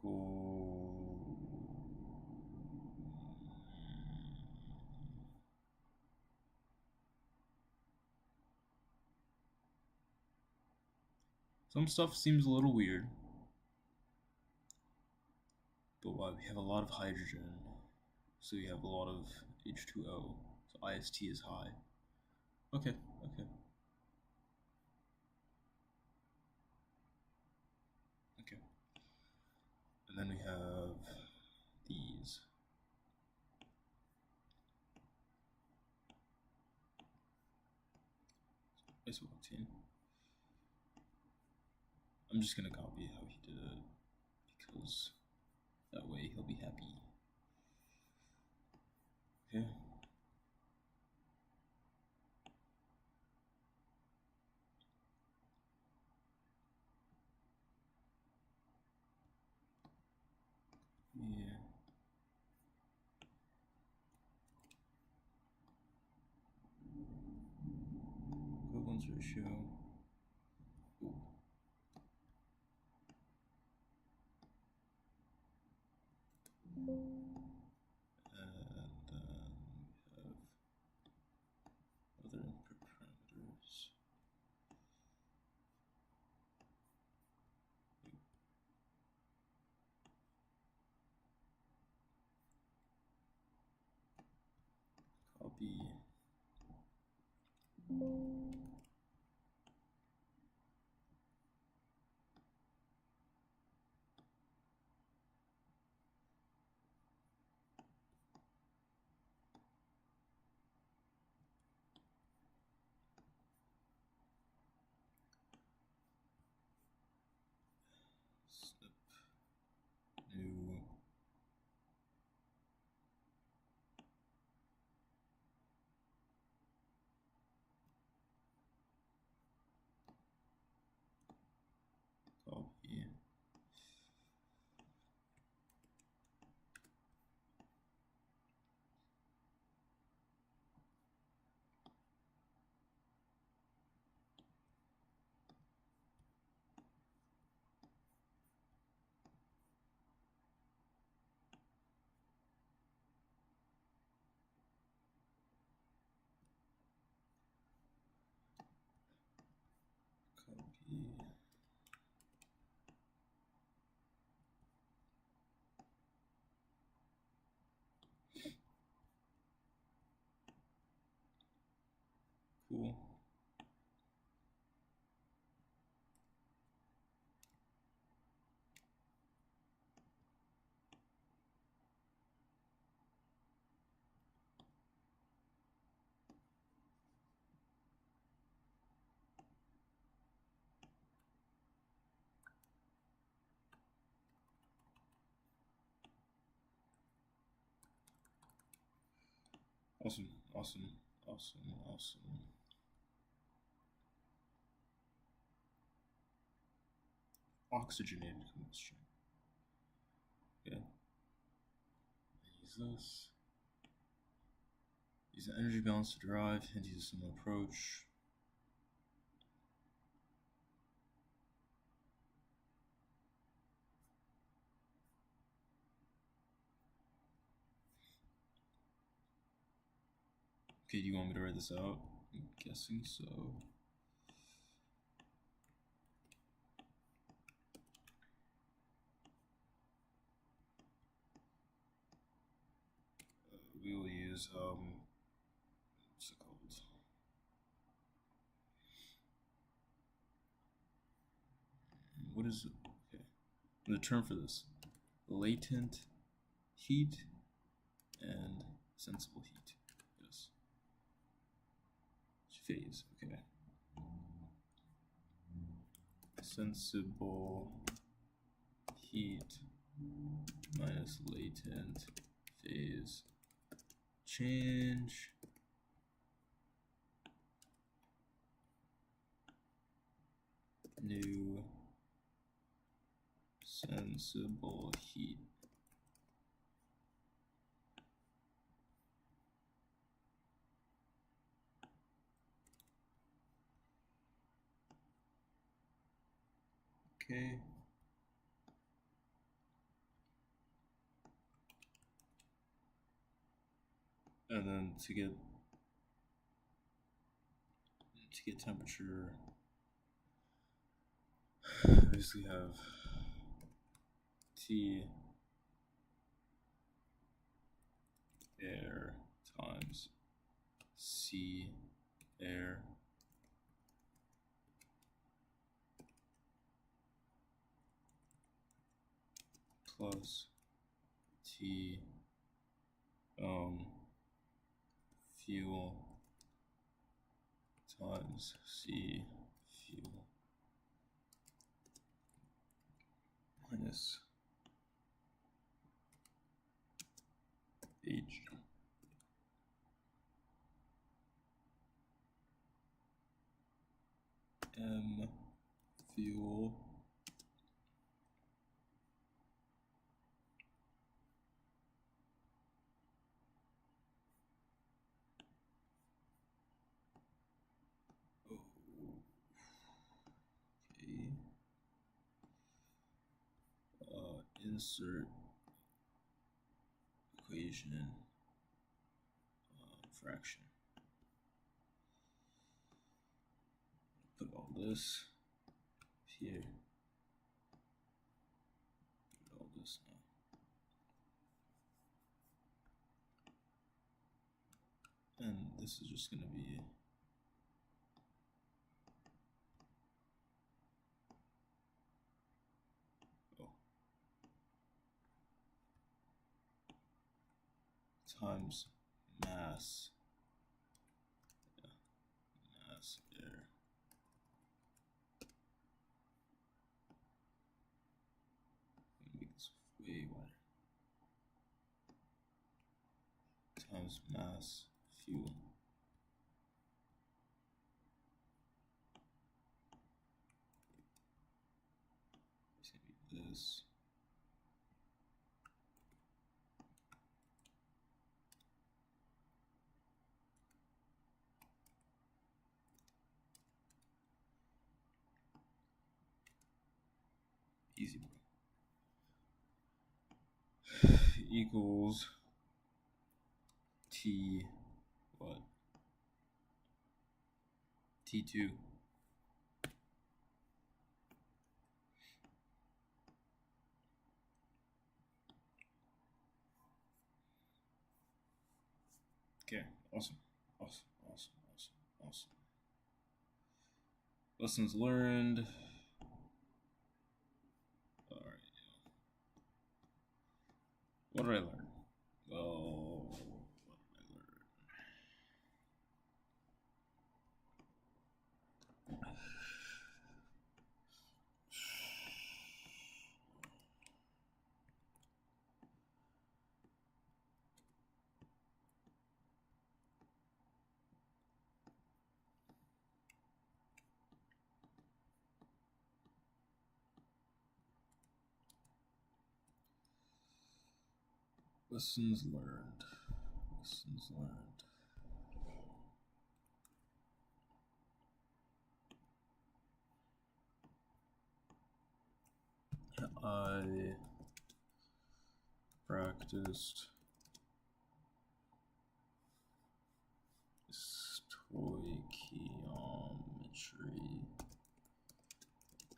cool. Some stuff seems a little weird, but why? We have a lot of hydrogen, so we have a lot of H2O, so IST is high. Okay, okay. Okay. And then we have these. Isooctane. I'm just gonna copy how he did it, because that way he'll be happy. Okay. Yeah. Equivalence ratio. Ooh. And then we have other input parameters. Copy. Snip. New. Awesome, awesome, awesome, awesome. Oxygenated combustion. Okay. Use this. Use the energy balance to derive and use some approach. Okay, do you want me to write this out? I'm guessing so. We will use what's it called? What is it? Okay. The term for this: latent heat and sensible heat. Yes. Phase. Okay. Sensible heat minus latent phase change. New sensible heat. Okay. And then to get temperature, basically have T air times C air plus T fuel times C fuel minus H M fuel insert equation fraction. Put all this here. Put all this now. And this is just going to be times mass. Mass air. Make this way wider. Times mass fuel. It's gonna be this. Easy, bro. Equals T what? T2. Okay, awesome. Awesome, awesome, awesome, awesome. Lessons learned. Alright. What did I learn? Oh, what did I learn? Lessons learned. Lessons learned. I practiced stoichiometry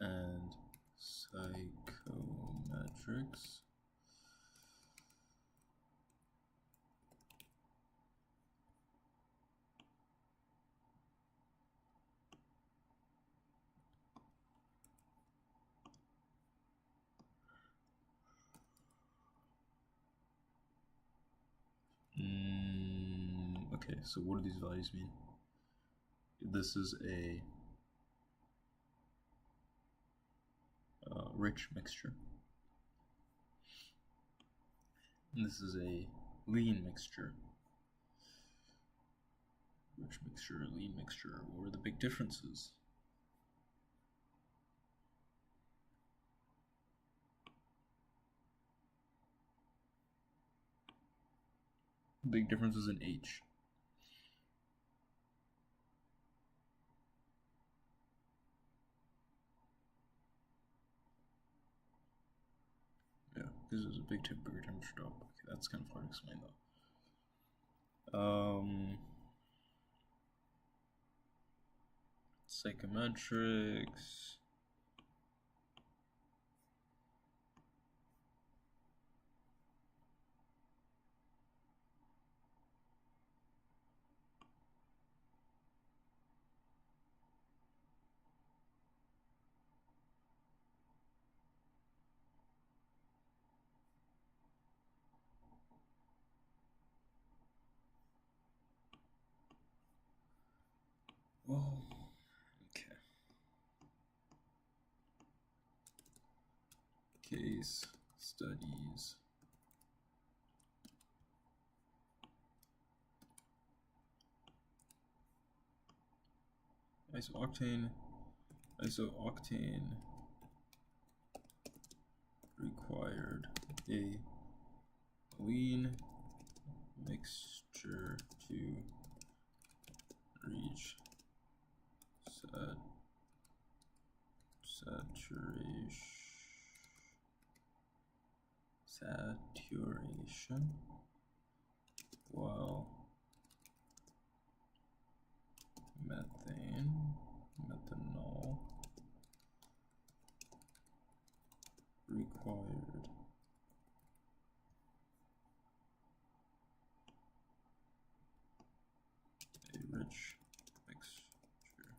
and psychometrics. Okay, so what do these values mean? This is a rich mixture. And this is a lean mixture. Rich mixture, lean mixture. What are the big differences? Big differences in H. Yeah, because there's a big temperature drop. Okay, that's kind of hard to explain though. Psychometrics. Oh, okay. Case studies. Isooctane required a lean mixture to reach saturation, while methanol required a rich mixture.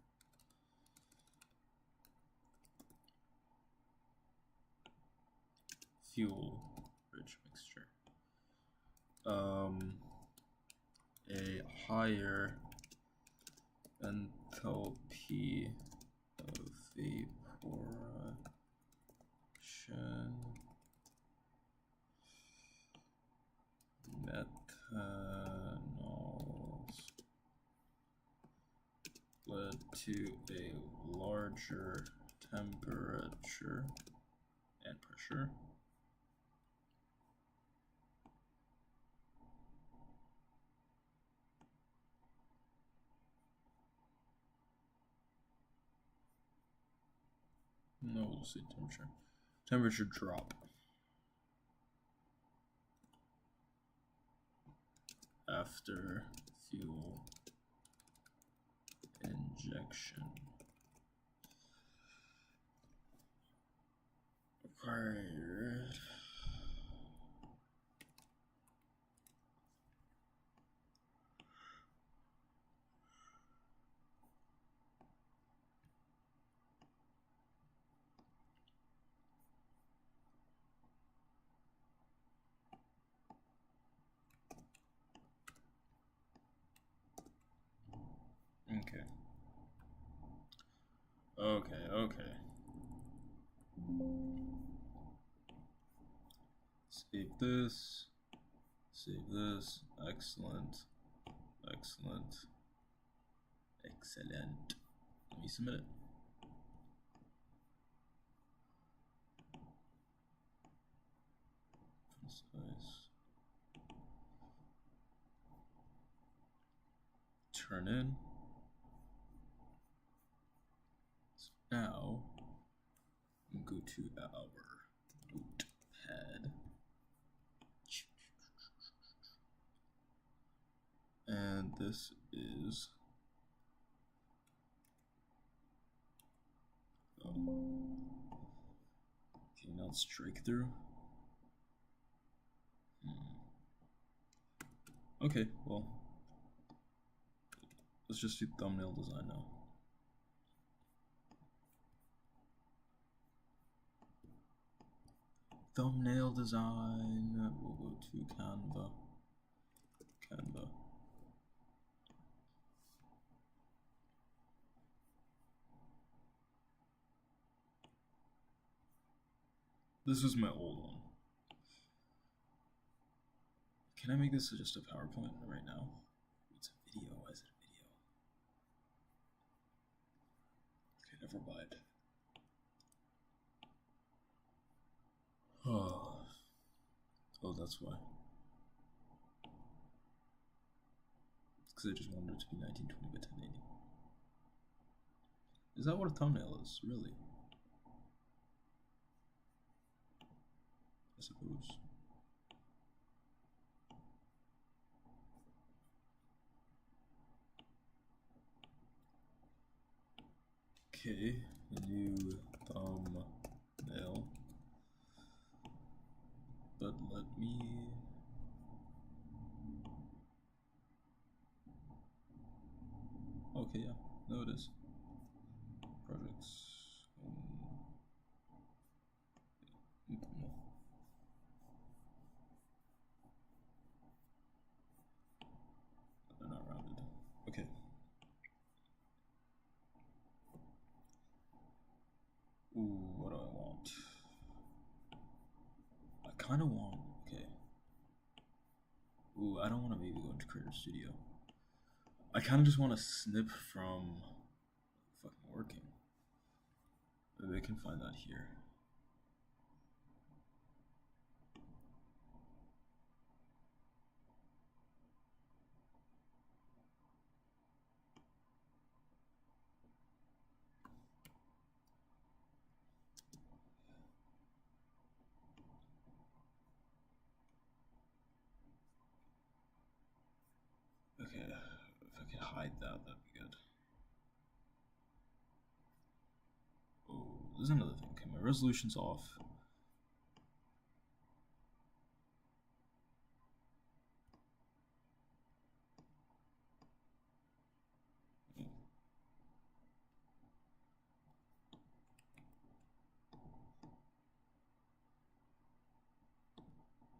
Fuel rich mixture. A higher enthalpy of evaporation, methanols led to a larger temperature and pressure. No, we'll see temperature. Temperature drop. After fuel injection. Required. Okay. Save this. Excellent. Let me submit it. Size. turn in. So now go to our notepad. And this is okay, now strike through. Okay, well, let's just do thumbnail design now. Thumbnail design, we'll go to Canva. This is my old one. Can I make this just a PowerPoint right now? It's a video. Why is it a video? Okay, never mind. Oh, that's why. It's because I just wanted it to be 1920 by 1080. Is that what a thumbnail is, really? I suppose. Okay, new thumbnail. But let me... Okay, yeah, no it is. Projects. They're not rounded. Okay. Ooh, what do I want? I kind of want, okay. Ooh, I don't want to maybe go into Creator Studio. I kind of just want to snip from fucking working. Maybe I can find that here. Okay, if I could hide that, that'd be good. Oh, there's another thing. Okay, my resolution's off.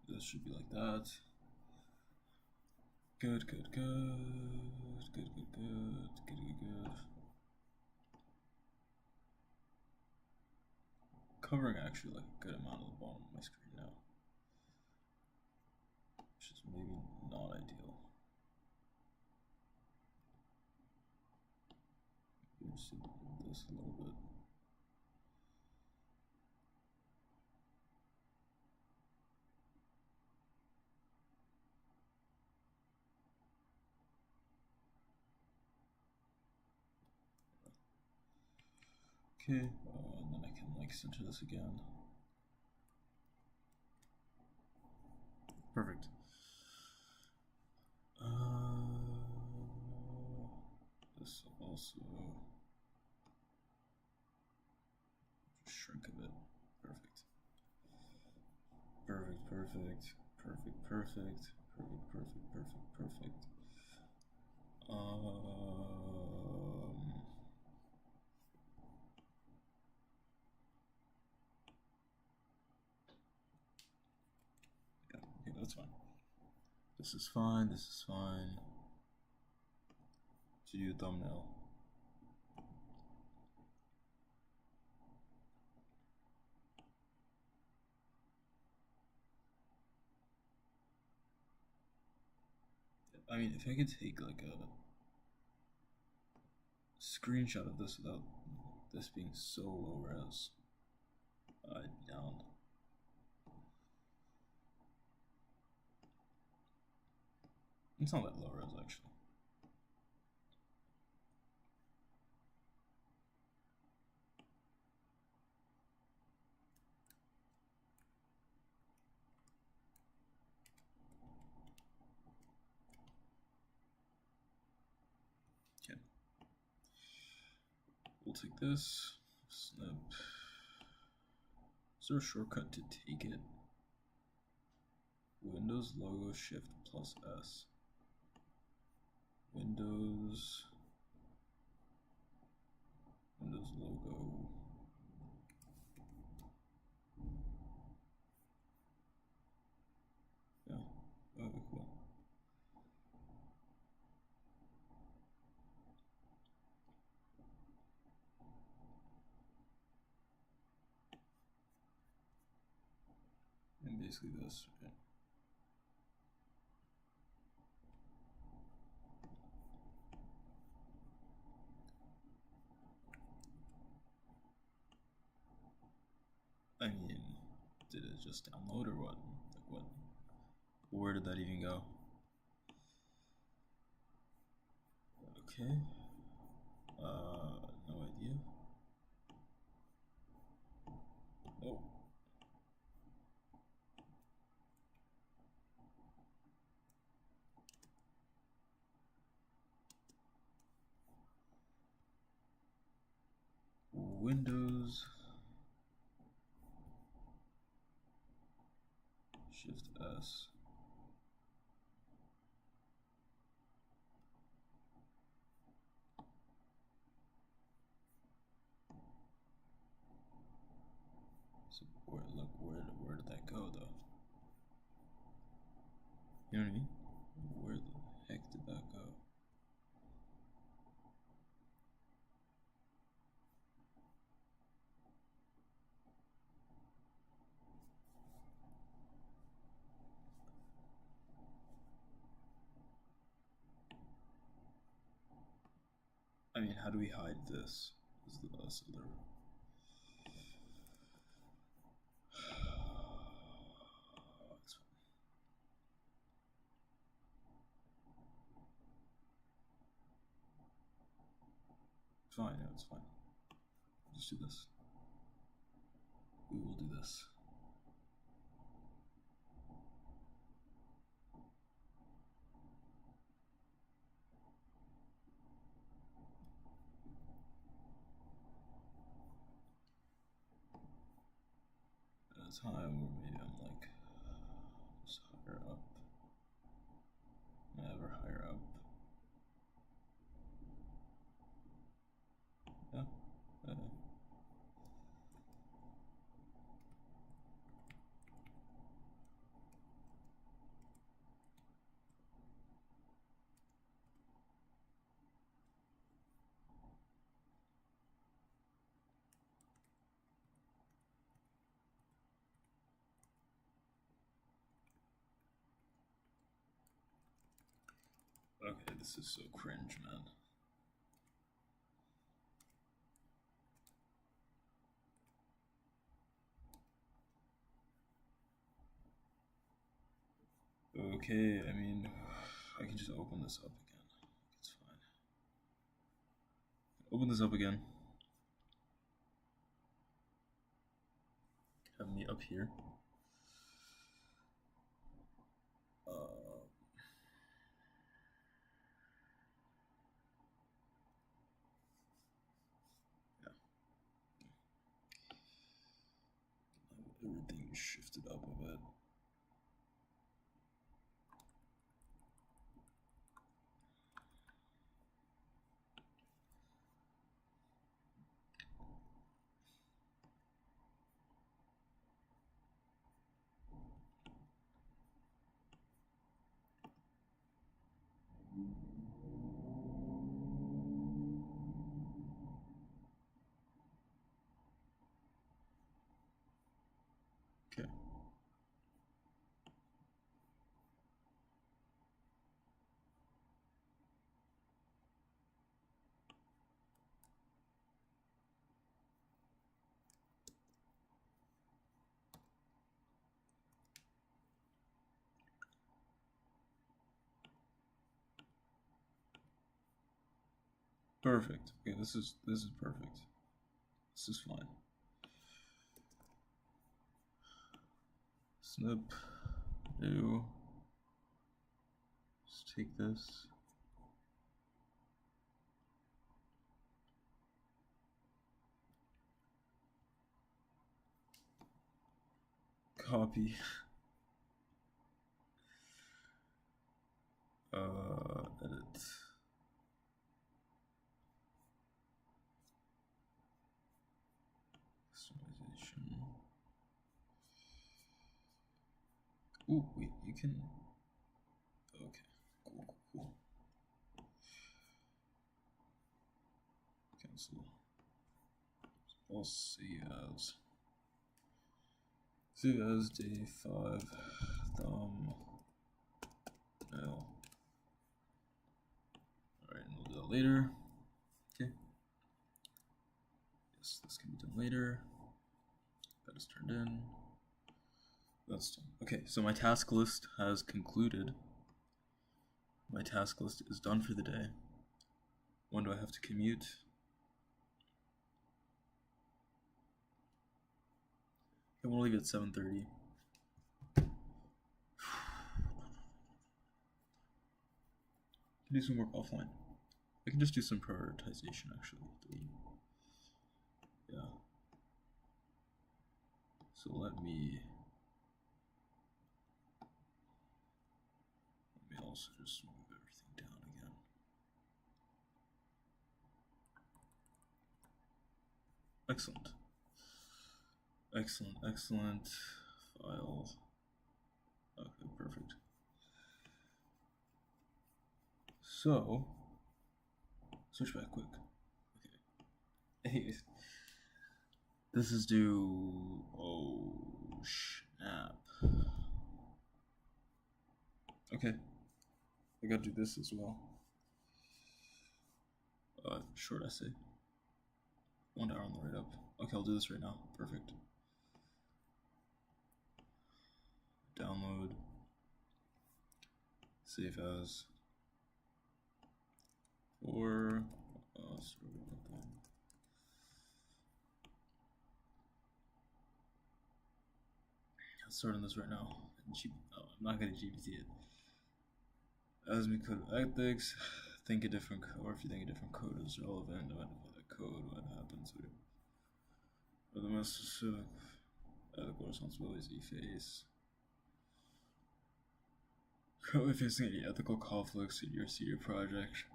This should be like that. Good. Covering actually like a good amount of the bottom of my screen now, which is maybe not ideal. Just do this a little bit. Okay, and then I can like center this again. Perfect. This also shrink a bit. Perfect. Yeah, okay, that's fine. This is fine. To do a thumbnail. I mean, if I could take like a screenshot of this without this being so low res, I'd be down. It's not that low res actually. take this. Snip. Is there a shortcut to take it? Windows logo Shift plus S. Windows logo. Yeah. Okay, cool. And basically this, right? I mean, did it just download or what? Like what? Where did that even go? Okay. No idea. Oh. Windows Shift S. So where did that go though? You know what I mean? Where the heck did that go? I mean, how do we hide this? Is the other. It's fine, yeah, it's fine. Just do this. We will do this. At a time where maybe I'm like just higher up. Never higher up. Yeah. Okay, this is so cringe, man. Okay, I mean, I can just open this up again. It's fine. Open this up again. Have me up here. Yeah. Everything shifted up a bit. Okay. Perfect. Okay, this is perfect. This is fine. Snip. New. Just take this. copy. Edit. Customization. Ooh, wait, you can. Okay, cool. Cancel. I'll save as. Save as day 5. Thumbnail. Alright, and we'll do that later. Okay. Yes, this can be done later. That is turned in. That's done. Okay, so my task list has concluded. My task list is done for the day. When do I have to commute? I want to leave at 7:30. Do some work offline. I can just do some prioritization actually. Yeah. So let me also just move everything down again. Excellent. File. Okay, perfect. So, switch back quick. Okay. Anyways, this is due. Oh snap. Okay, I gotta do this as well. Short essay. 1 hour on the write up. Okay, I'll do this right now. Perfect. Download. Save as. Or. Sorry about that. Let's start on this right now. I'm not gonna GPT it. As we code ethics, think a different or if you think a different code is relevant, identify that code, what happens with it. Or the most specific ethical responsibilities you face. Currently facing any ethical conflicts in your senior project.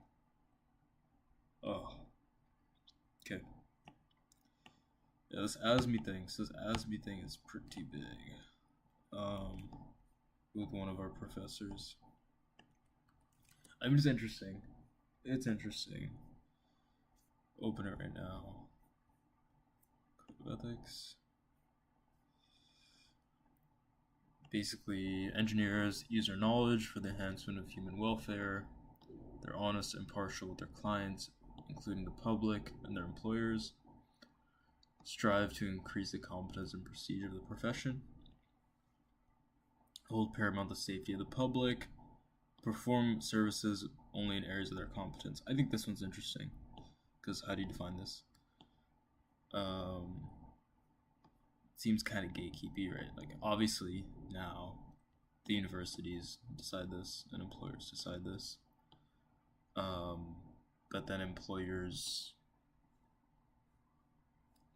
Oh. Okay. Yeah, this ASME thing is pretty big. With one of our professors. I mean, it's interesting. Open it right now. Code of ethics. Basically, engineers use their knowledge for the enhancement of human welfare. They're honest and impartial with their clients, including the public and their employers. Strive to increase the competence and prestige of the profession. Hold paramount the safety of the public. Perform services only in areas of their competence. I think this one's interesting, because how do you define this? Seems kind of gatekeepy, right? Like, obviously, now, the universities decide this, and employers decide this. But then employers...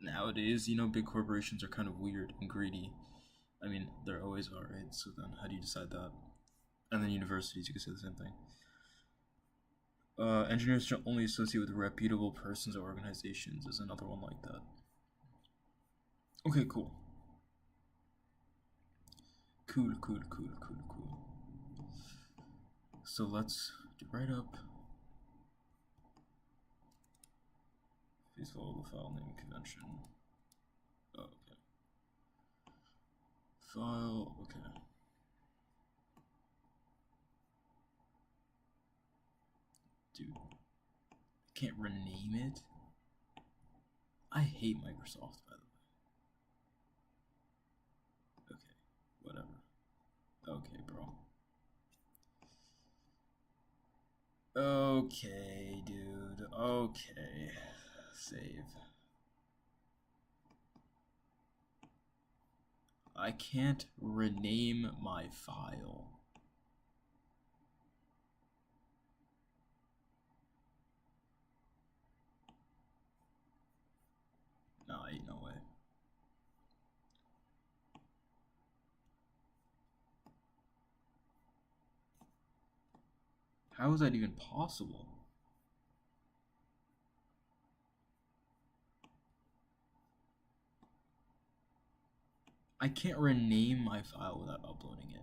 Nowadays, big corporations are kind of weird and greedy. I mean, there always are, right? So then, how do you decide that? And then universities, you could say the same thing. Engineers should only associate with reputable persons or organizations is another one like that. Okay, cool. Cool. So let's do write up. Please follow the file name convention. Oh, okay. File, okay. Dude, I can't rename it. I hate Microsoft, by the way. Okay, whatever. Okay, bro. Okay, dude. Okay. Save. I can't rename my file. No, ain't no way. How is that even possible? I can't rename my file without uploading it.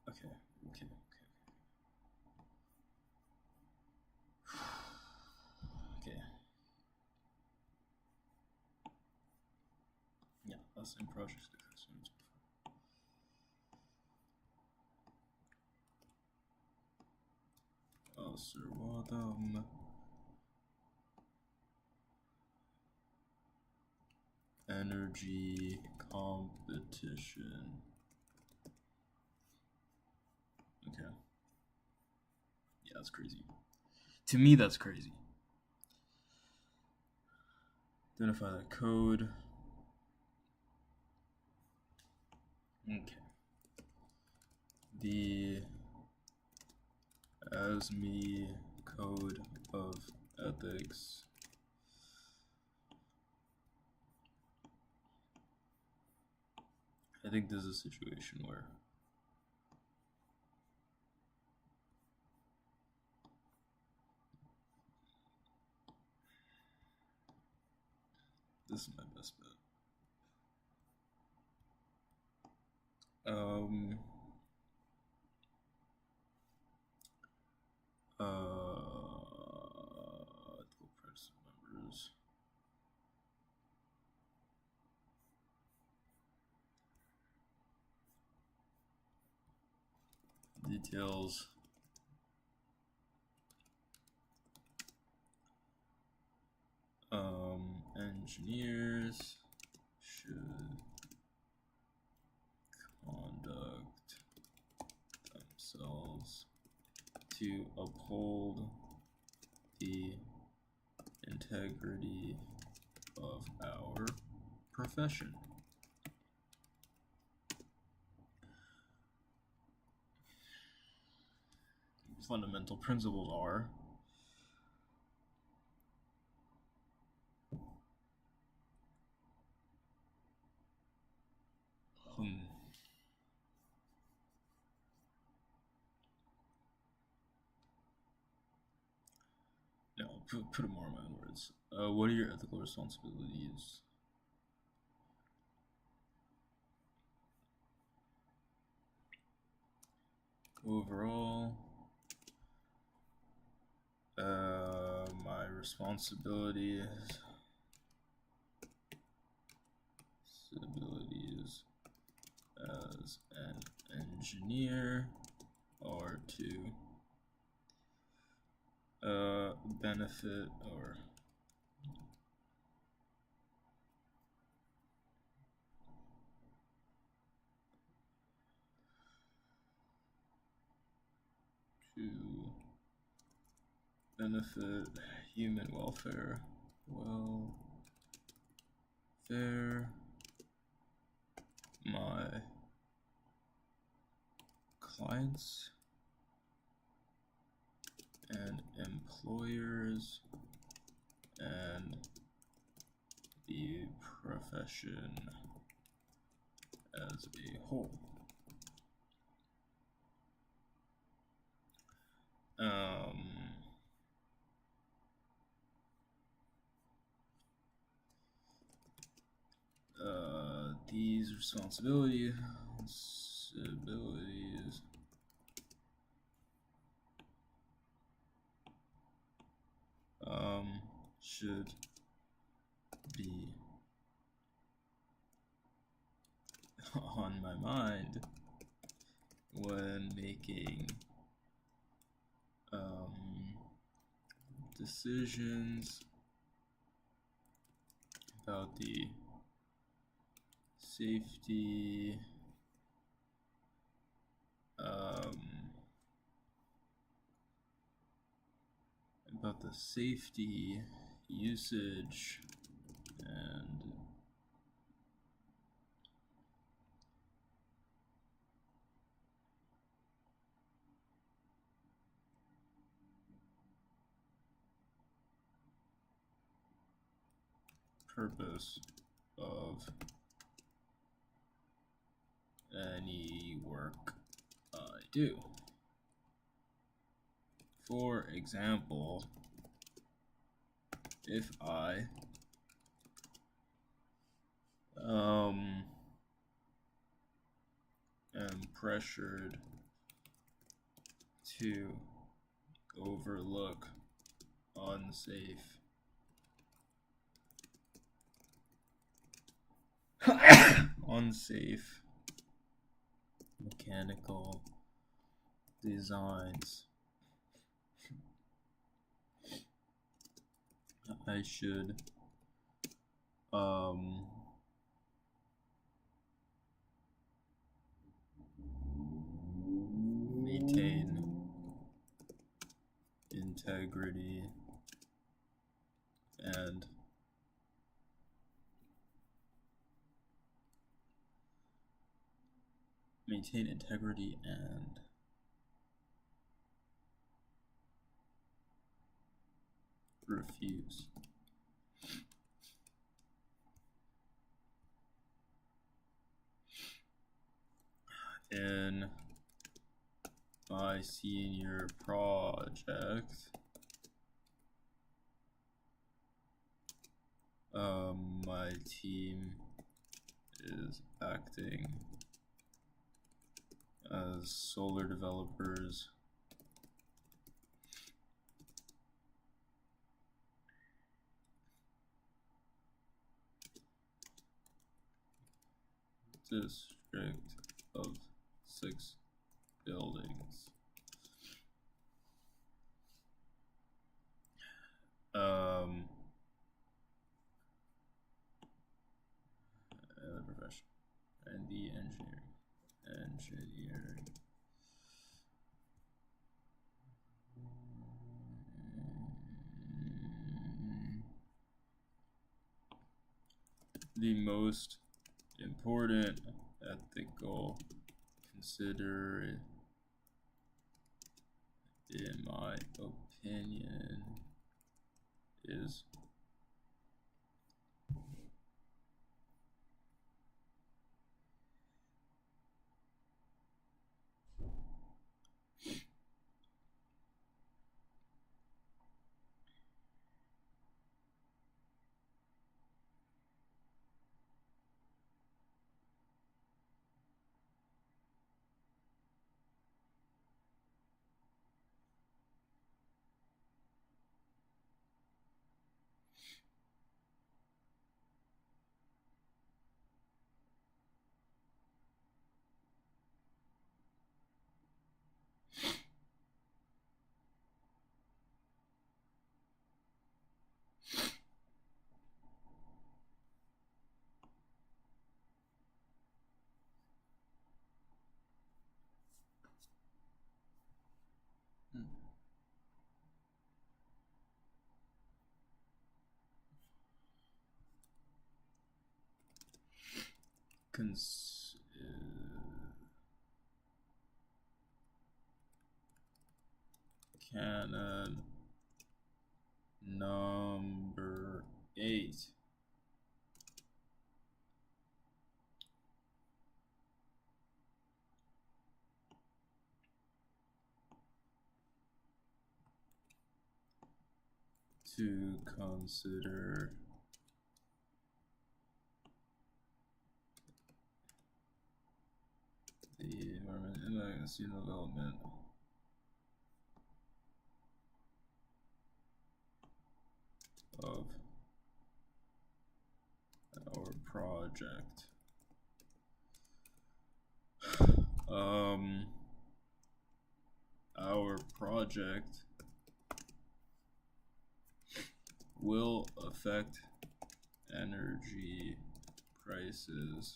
Okay. Okay. Yeah, that's in project discussions before. Sirwadam. Energy competition. Okay. Yeah, that's crazy. To me, that's crazy. Identify that code. Okay. The ASME code of ethics. I think this is a situation where this is my best bet. Ethical practice members. Details. Engineers should conduct themselves to uphold the integrity of our profession. Fundamental principles are no, put it more in my own words. What are your ethical responsibilities? Overall, my responsibilities as an engineer are to benefit or to benefit human welfare, my clients and employers and the profession as a whole. These responsibilities should be on my mind when making decisions about the safety usage and purpose of any work I do. For example, if I am pressured to overlook unsafe mechanical designs, I should maintain integrity and refuse. In my senior project, my team is acting as solar developers district of 6 buildings. The profession and the engineering. The most important ethical consider, in my opinion, is canon number 8. To consider the environment and the student development of our project. Our project will affect energy prices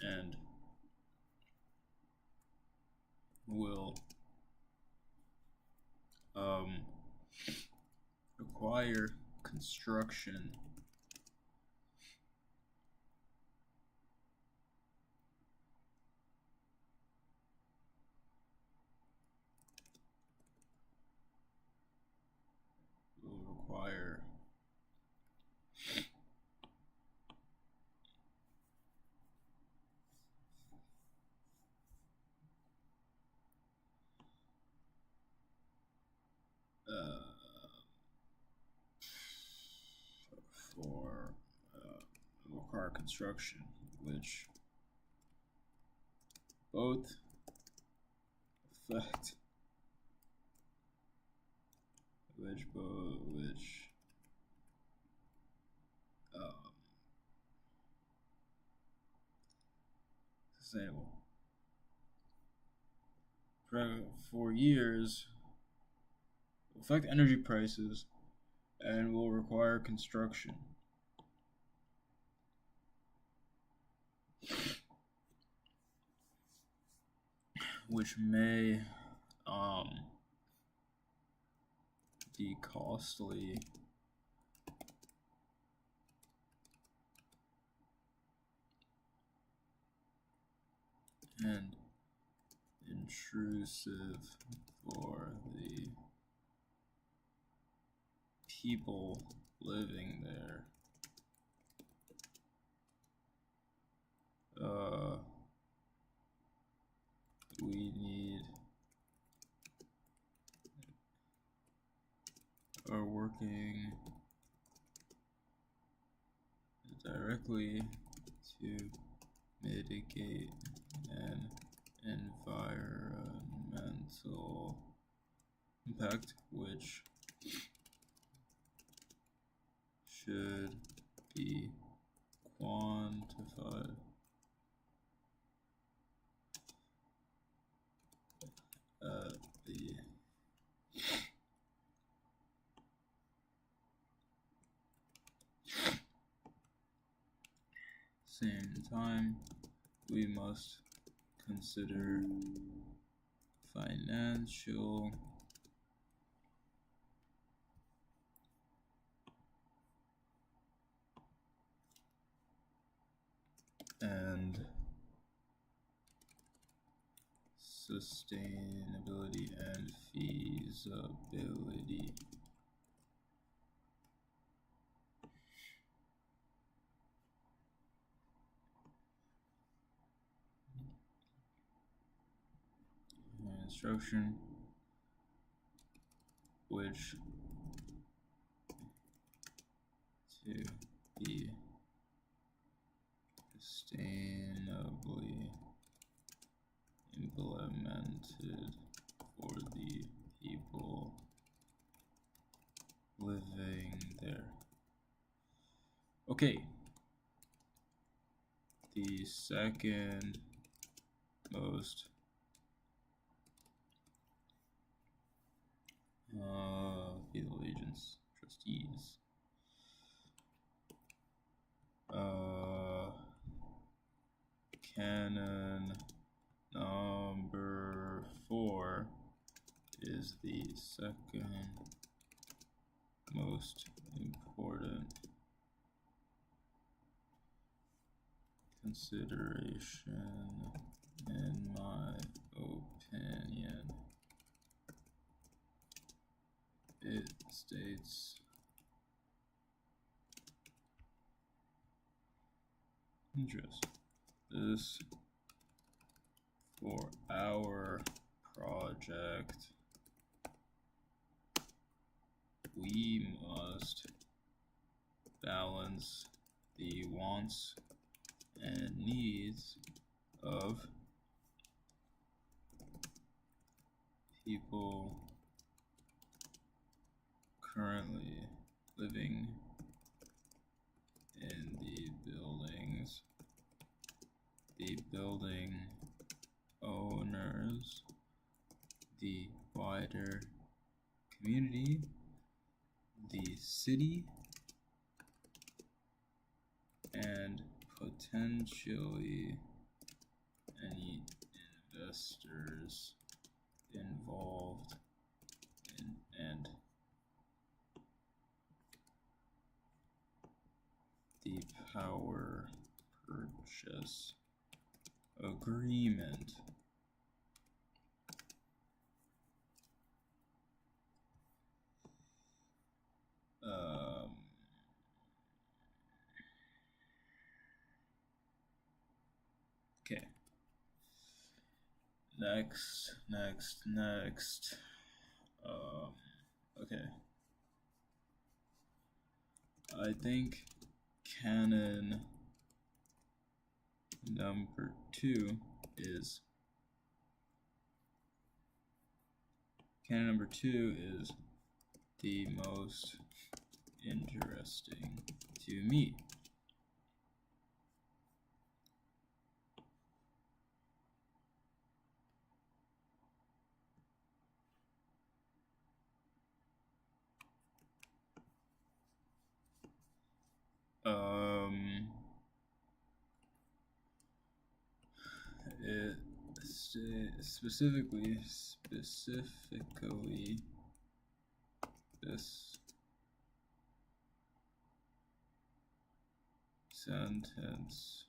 and will require construction require construction, which both affect sustainable. For years, affect energy prices and will require construction. Which may be costly and intrusive for the people living there. We need are working directly to mitigate an environmental impact, which should be quantified. At the same time, we must consider financial and sustainability and feasibility. Instruction, which to be sustainably implemented for the people living there. Okay. The second most feudal agents, trustees. Canon number 4 is the second most important consideration in my opinion. It states interest. This for our project, we must balance the wants and needs of people currently living in the buildings, the building owners, the wider community, the city, and potentially any investors involved in and the power purchase agreement. Okay. Next. Okay. I think Canon Number 2 is canon number 2 is the most interesting to me. It specifically this sentence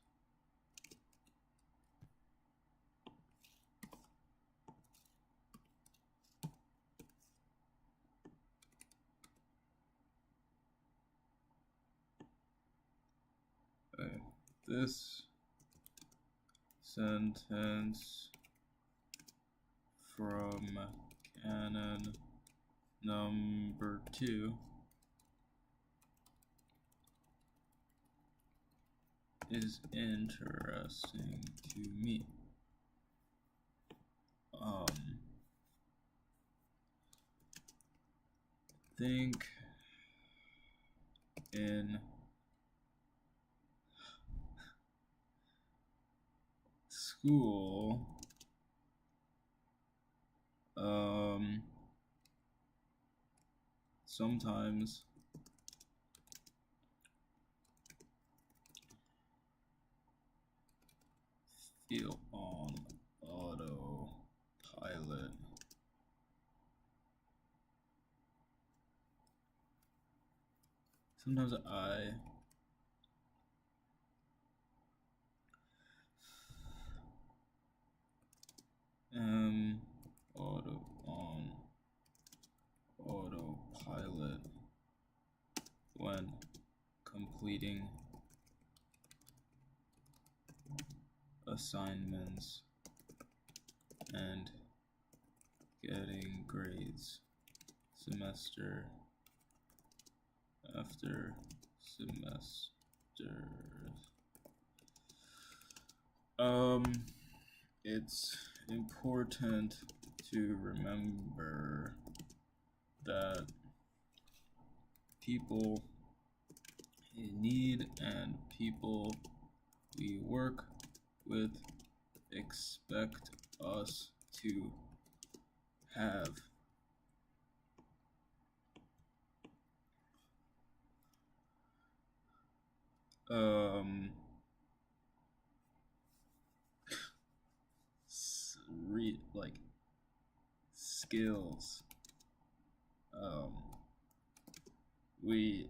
this sentence from canon number 2 is interesting to me. Think in school, sometimes feel on autopilot. Sometimes I am on autopilot when completing assignments and getting grades semester after semester. It's important to remember that people in need and people we work with expect us to have skills. We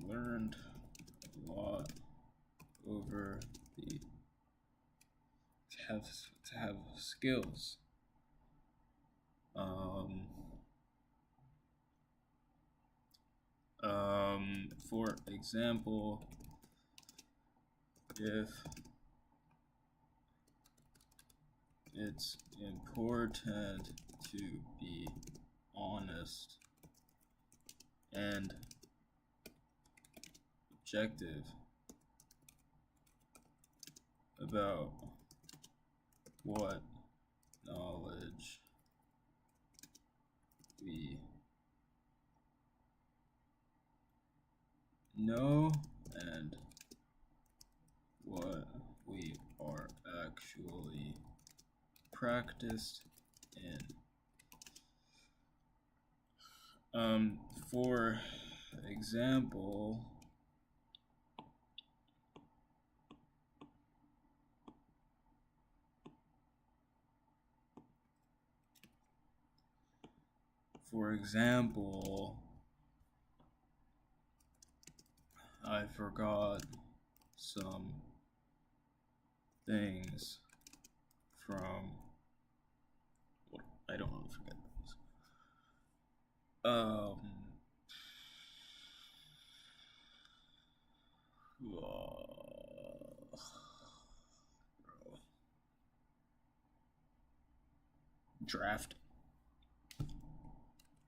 learned a lot over the to have skills. For example, if it's important to be honest and objective about what knowledge we know and what we are actually practiced in. For example, I forgot some things from. I don't want to forget things.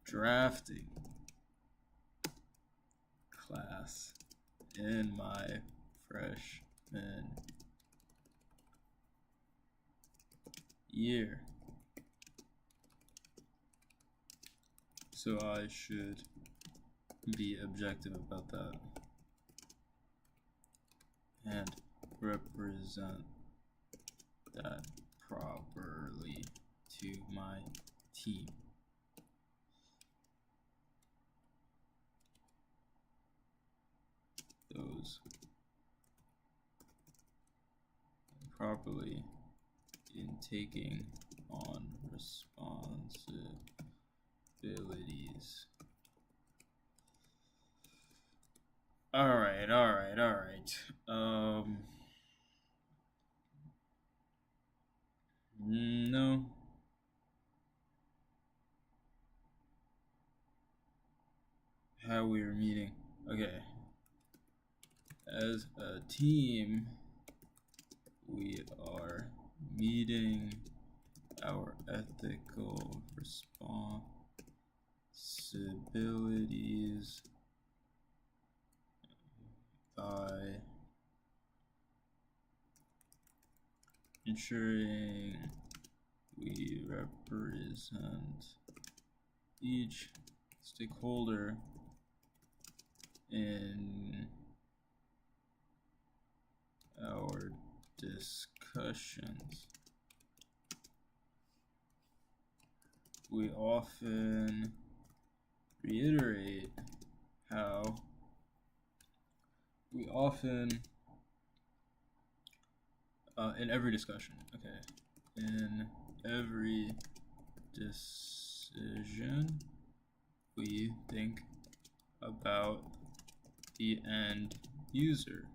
Drafting class in my freshman freshman year. So I should be objective about that and represent that properly to my team. Those properly in taking on responsibilities. All right. No. How we are meeting. Okay. As a team, we are meeting our ethical responsibilities by ensuring we represent each stakeholder in our discussions. We often reiterate how in every discussion, in every decision, we think about the end user.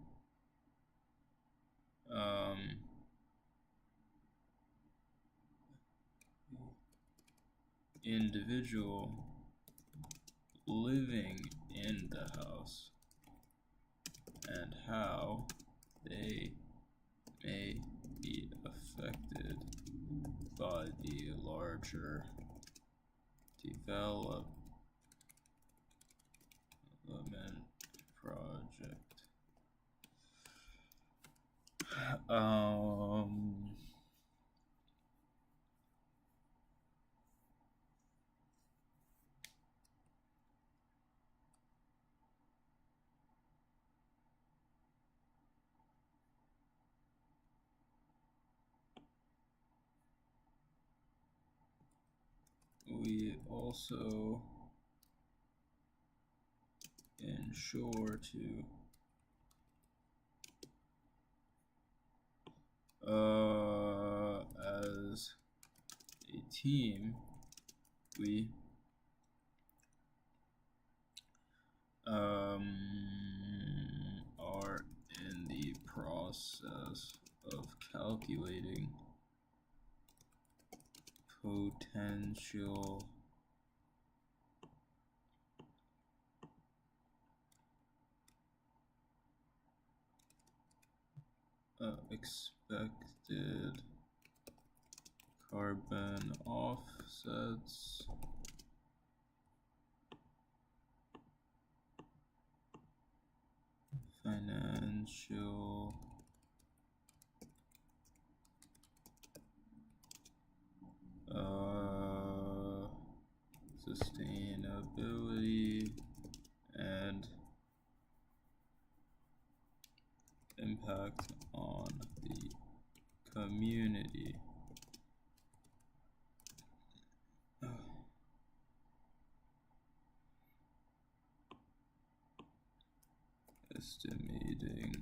Individual living in the house and how they may be affected by the larger development project. We also ensure to as a team, we are in the process of calculating potential expected carbon offsets financial sustainability and impact on the community. Estimating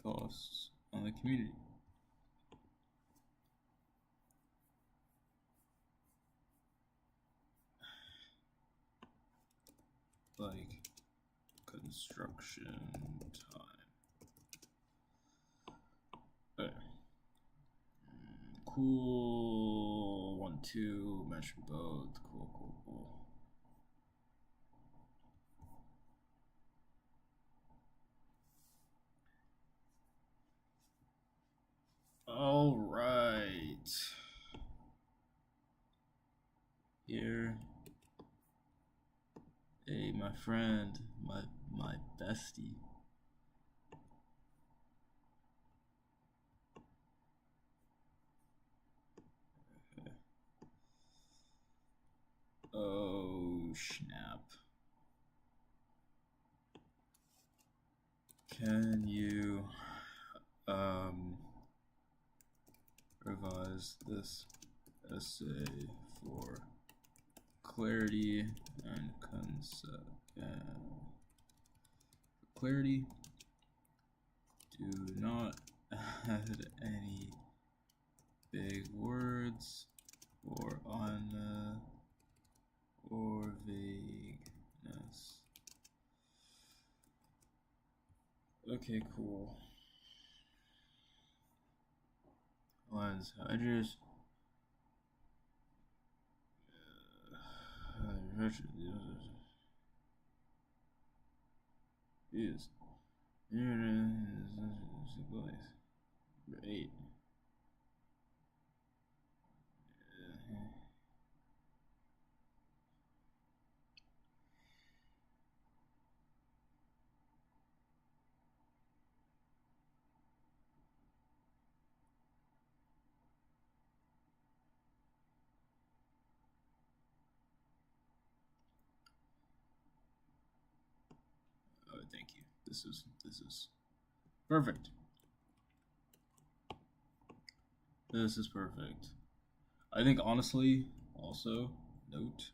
costs on the community. Like construction time. Okay. Cool. 1, 2, mention both. Cool. All right. Here. Hey, my friend, my bestie. Okay. Oh, snap. Can you revise this essay for clarity and concept? Clarity, do not add any big words or or vagueness. Okay, cool. Lines, edges. Is great. Oh, thank you. This is perfect. This is perfect. I think honestly, also note,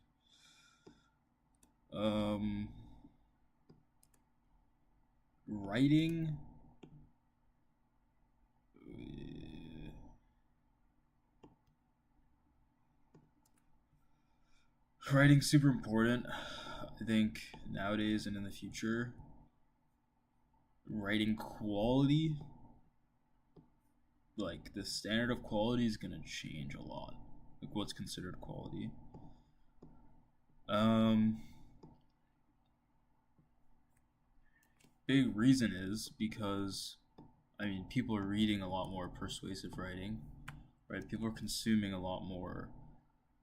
writing. Writing's super important. I think nowadays and in the future, writing quality, like the standard of quality, is gonna change a lot. Like what's considered quality. Big reason is because, I mean, people are reading a lot more persuasive writing, right? People are consuming a lot more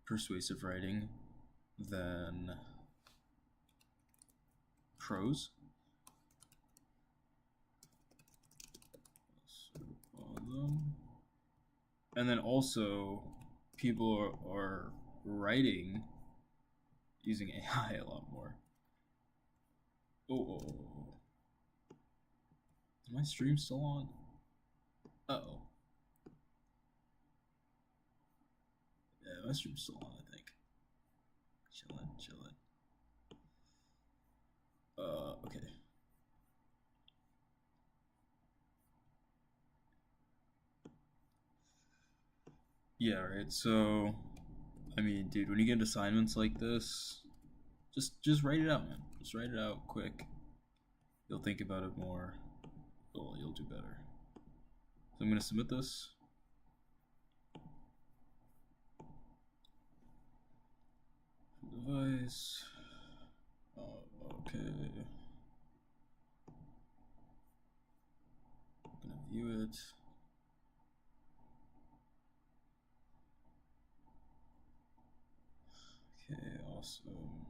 persuasive writing than prose. And then also, people are writing using AI a lot more. Oh. Is my stream still on? Uh-oh. Yeah, my stream's still on, I think. Chillin'. Okay. Yeah, right. So, I mean, dude, when you get assignments like this, just write it out, man. Just write it out quick. You'll think about it more. Well, you'll do better. So I'm gonna submit this. Device. Okay. I'm gonna view it. Okay, awesome.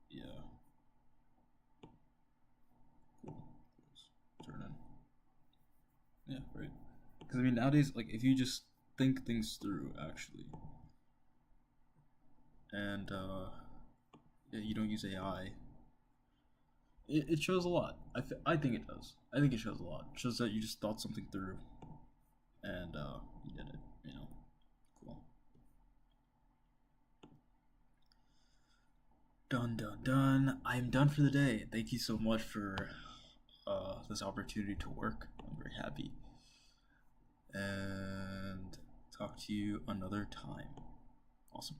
Yeah. Cool. Turn in. Yeah, right. Because I mean, nowadays, like, if you just think things through, actually, and yeah, you don't use AI, it shows a lot. I think it does. I think it shows a lot. It shows that you just thought something through, and you did it. You know, cool. Done. I'm done for the day. Thank you so much for this opportunity to work. I'm very happy. And talk to you another time. Awesome.